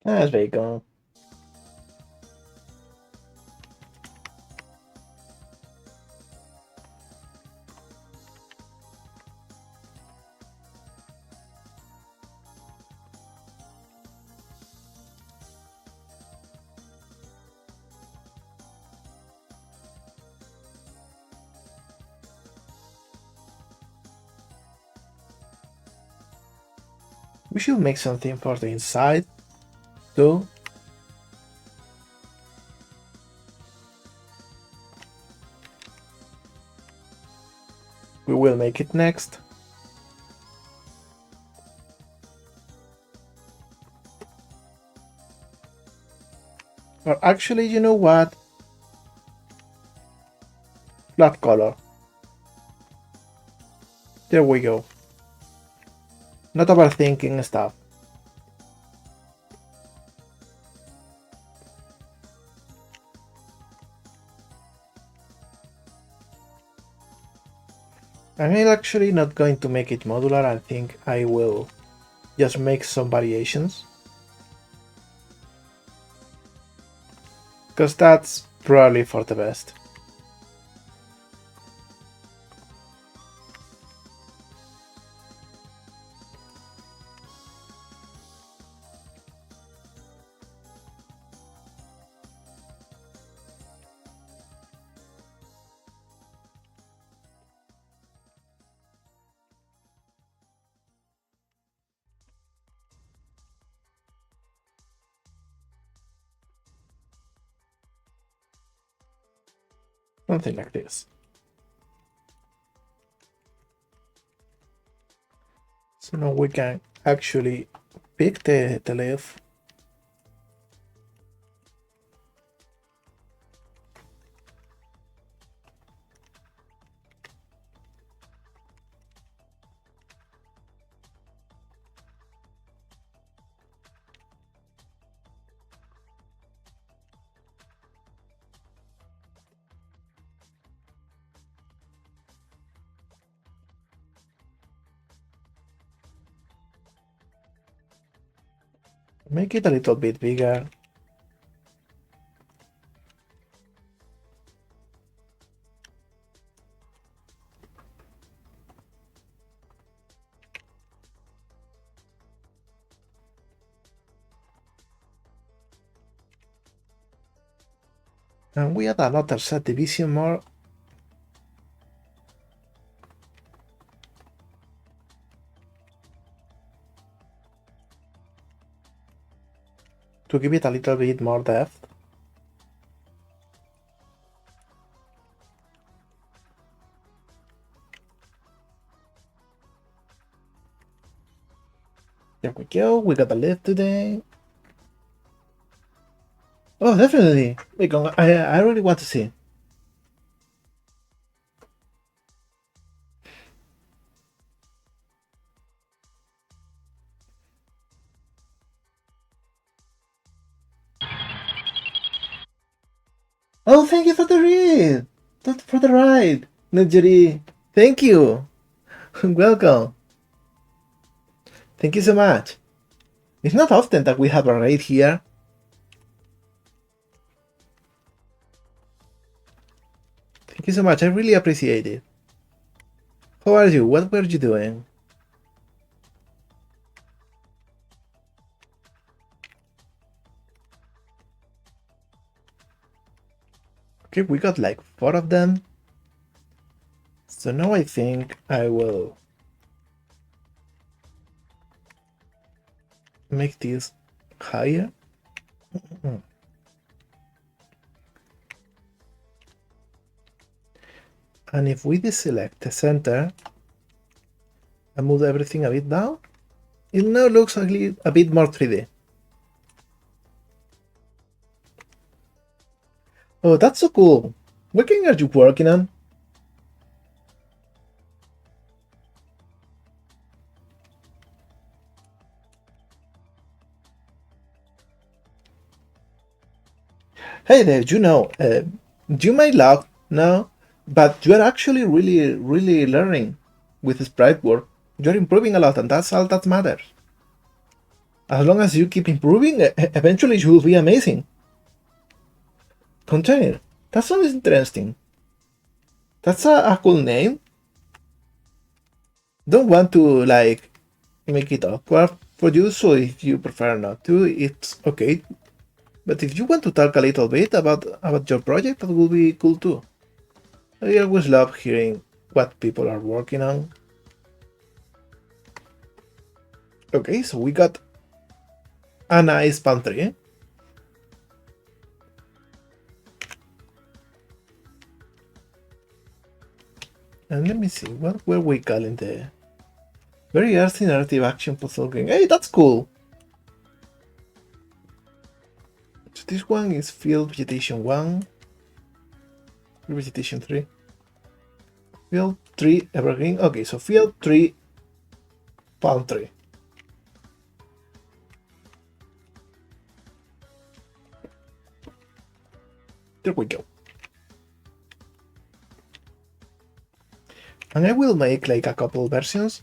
That's very good. We should make something for the inside too. We will make it next. Or actually, you know what? Flat color. There we go. Not overthinking stuff. I'm actually not going to make it modular. I think I will just make some variations. Because that's probably for the best. Something like this. So now we can actually pick the leaf. Make it a little bit bigger. And we add another set division more. To give it a little bit more depth. There we go, we got a leaf today. Oh, definitely. I really want to see. Oh, thank you for the read! For the ride, Najiri. Thank you! Welcome! Thank you so much! It's not often that we have a raid here. Thank you so much, I really appreciate it. How are you? What were you doing? Okay, we got like 4 of them. So now I think I will make this higher. And if we deselect the center and move everything a bit down, it now looks a bit more 3D. Oh, that's so cool. What game are you working on? Hey there, you might laugh now, but you are actually really learning with sprite work. You're improving a lot, and that's all that matters. As long as you keep improving, eventually you will be amazing. Container. That sounds interesting. That's a cool name. Don't want to like make it awkward for you, so if you prefer not to, it's okay. But if you want to talk a little bit about your project, that would be cool too. I always love hearing what people are working on. Okay, so we got a nice pantry. And let me see, what were we calling the very artsy narrative action puzzle game? Hey, that's cool! So this one is Field Vegetation 1, Field Vegetation 3, Field 3 Evergreen. Okay, so Field 3 Palm 3. There we go. And I will make like a couple versions.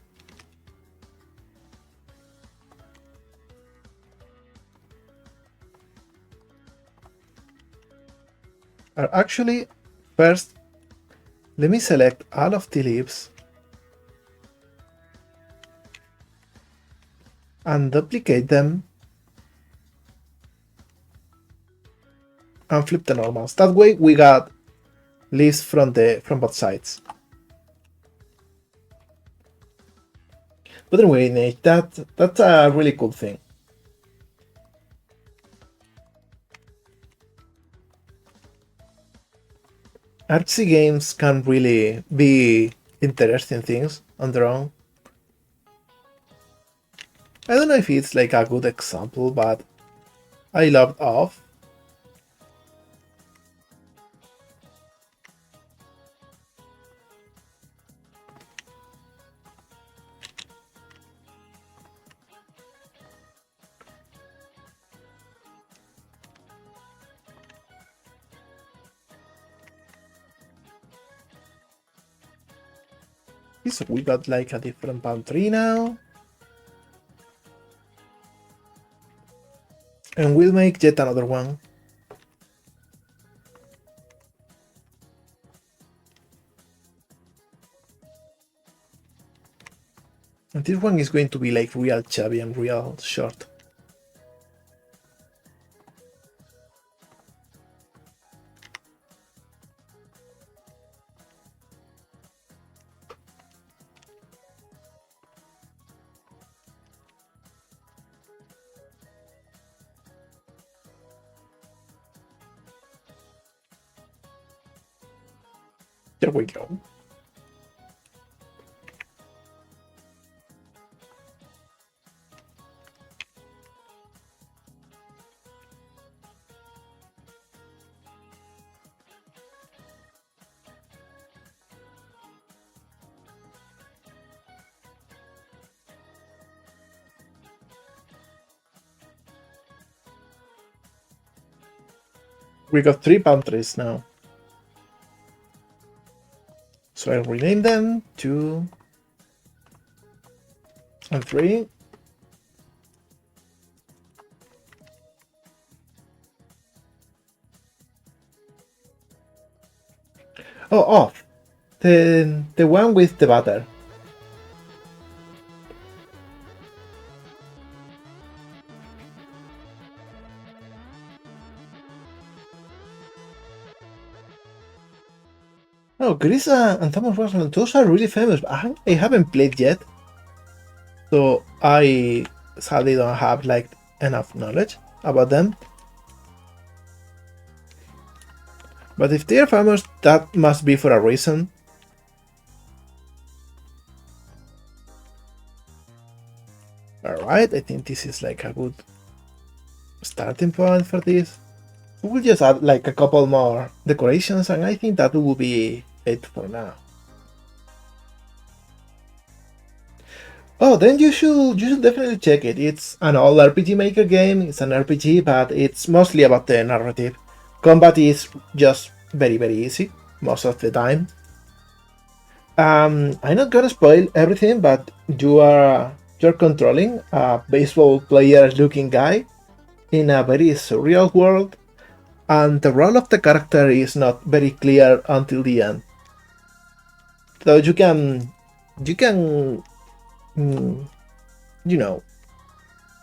Actually, first, let me select all of the leaves and duplicate them and flip the normals. That way we got leaves from both sides. But anyway, Nate, that's a really cool thing. Artsy games can really be interesting things on their own. I don't know if it's like a good example, but I loved Off. So we got like a different pantry now. And we'll make yet another one. And this one is going to be like real chubby and real short. There we go. We got 3 pantries now. So I'll rename them 2 and 3. Oh, Off. The one with the butter. Oh, Grisa and Thomas Rosland, those are really famous. I haven't played yet, so I sadly don't have like enough knowledge about them. But if they are famous, that must be for a reason. Alright, I think this is like a good starting point for this. We'll just add like a couple more decorations, and I think that will be it for now. Oh, then you should definitely check it. It's an old RPG Maker game. It's an RPG, but it's mostly about the narrative. Combat is just very, very easy most of the time. I'm not gonna spoil everything, but you're controlling a baseball player looking guy in a very surreal world, and the role of the character is not very clear until the end. So mm, you know,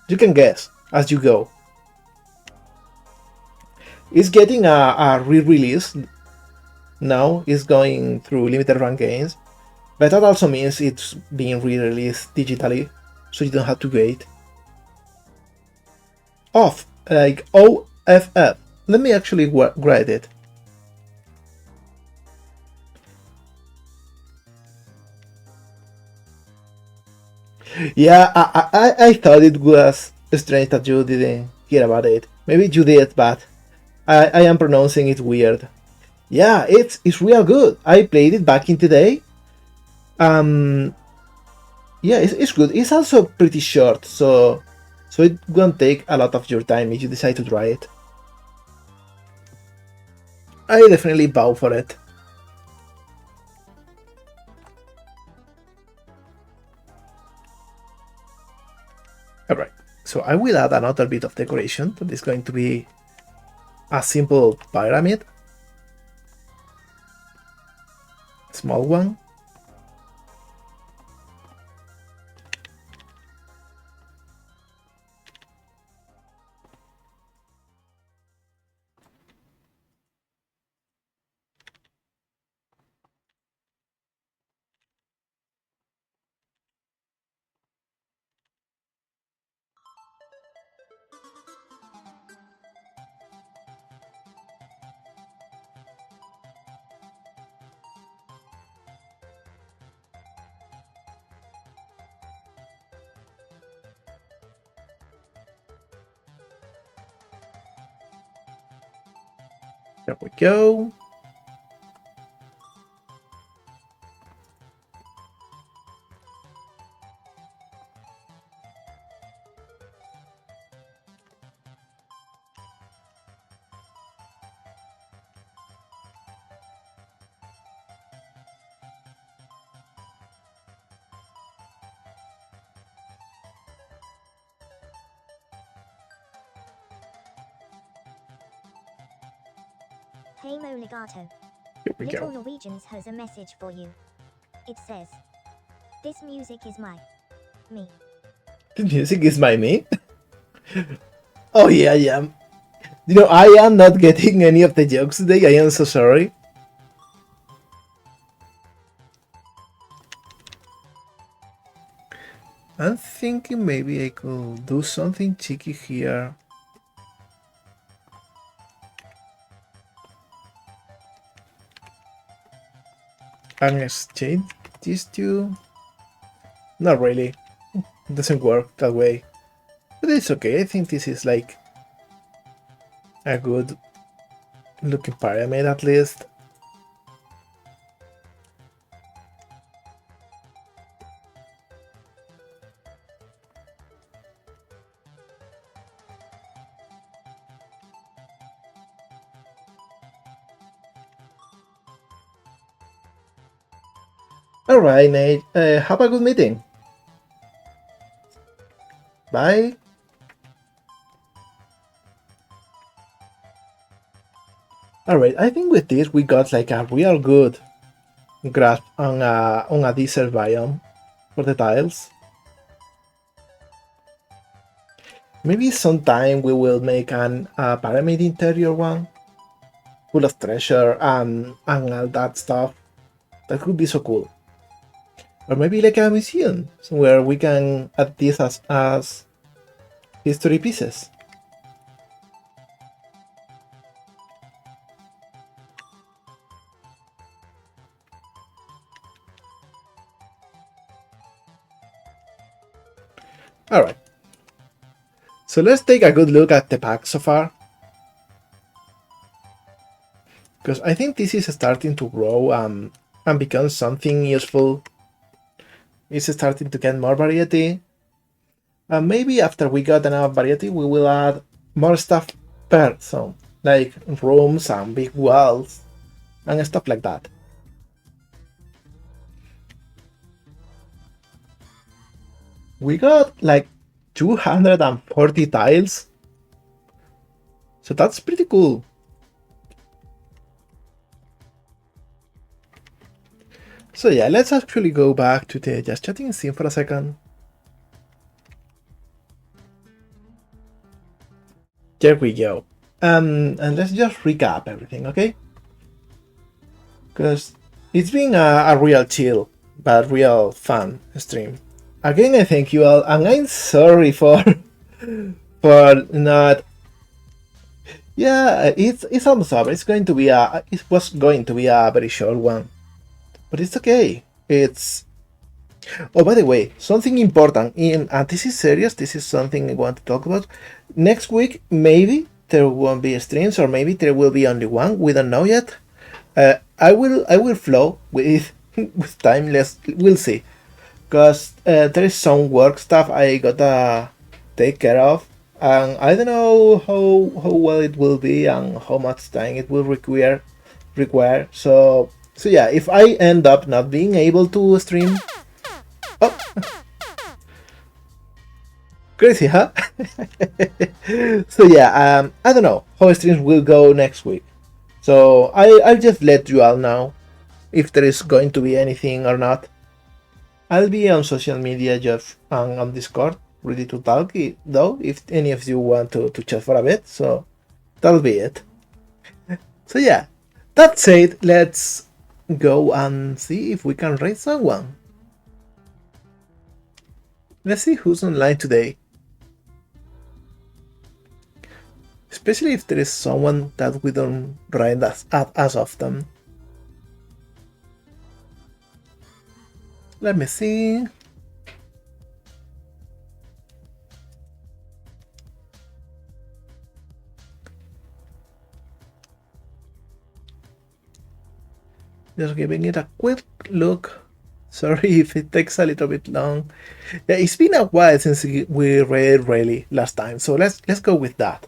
you can guess as you go. It's getting a re-release now. It's going through limited run games, but that also means it's being re-released digitally, so you don't have to wait. Off, like OFF. Let me actually write it. Yeah, I thought it was strange that you didn't hear about it. Maybe you did, but I am pronouncing it weird. Yeah, it's real good. I played it back in the day. Um, yeah, it's good. It's also pretty short, so it won't take a lot of your time if you decide to try it. I definitely bow for it. Alright, so I will add another bit of decoration that is going to be a simple pyramid. Small one. There we go. Hey Mo Legato. Here we Little go. Norwegians has a message for you. It says, "This music is me." The music is by me. Oh yeah, yeah. I am not getting any of the jokes today. I am so sorry. I'm thinking maybe I could do something cheeky here. And exchange these two. Not really. It doesn't work that way. But it's okay. I think this is like a good looking pyramid at least. Alright, Nate. Have a good meeting. Bye. Alright, I think with this we got like a real good grasp on a desert biome for the tiles. Maybe sometime we will make a pyramid interior one full of treasure and all that stuff. That could be so cool. Or maybe like a museum where we can add this as history pieces. Alright. So let's take a good look at the pack so far. Because I think this is starting to grow and become something useful. It's starting to get more variety. And maybe after we got enough variety, we will add more stuff per zone. like rooms and big walls and stuff like that. We got like 240 tiles, so that's pretty cool. So yeah, let's actually go back to the just chatting scene for a second. There we go. And let's just recap everything, okay? Because it's been a real chill, but real fun stream. Again, I thank you all, and I'm sorry for not. Yeah, it's almost over. It was going to be a very short one, but it's okay. It's. Oh, by the way, something important, and this is serious. This is something I want to talk about. Next week, maybe there won't be streams, or maybe there will be only one. We don't know yet. I will flow with with time. We'll see, because there is some work stuff I gotta take care of, and I don't know how well it will be and how much time it will require. So yeah, if I end up not being able to stream. Oh, crazy, huh? So yeah, I don't know how streams will go next week. So I'll just let you all know if there is going to be anything or not. I'll be on social media, just on Discord, ready to talk, though, if any of you want to chat for a bit. So that'll be it. So yeah, that said, let's go and see if we can raid someone. Let's see who's online today. Especially if there is someone that we don't raid as often. Let me see. Just giving it a quick look. Sorry if it takes a little bit long. Yeah, it's been a while since we read Rayleigh last time, so let's go with that.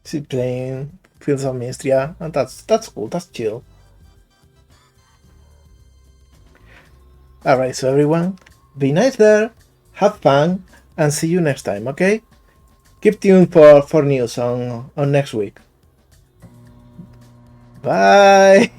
She's playing Fields of Mistria, and that's cool, that's chill. Alright, so everyone, be nice there, have fun, and see you next time, okay? Keep tuned for news on next week. Bye!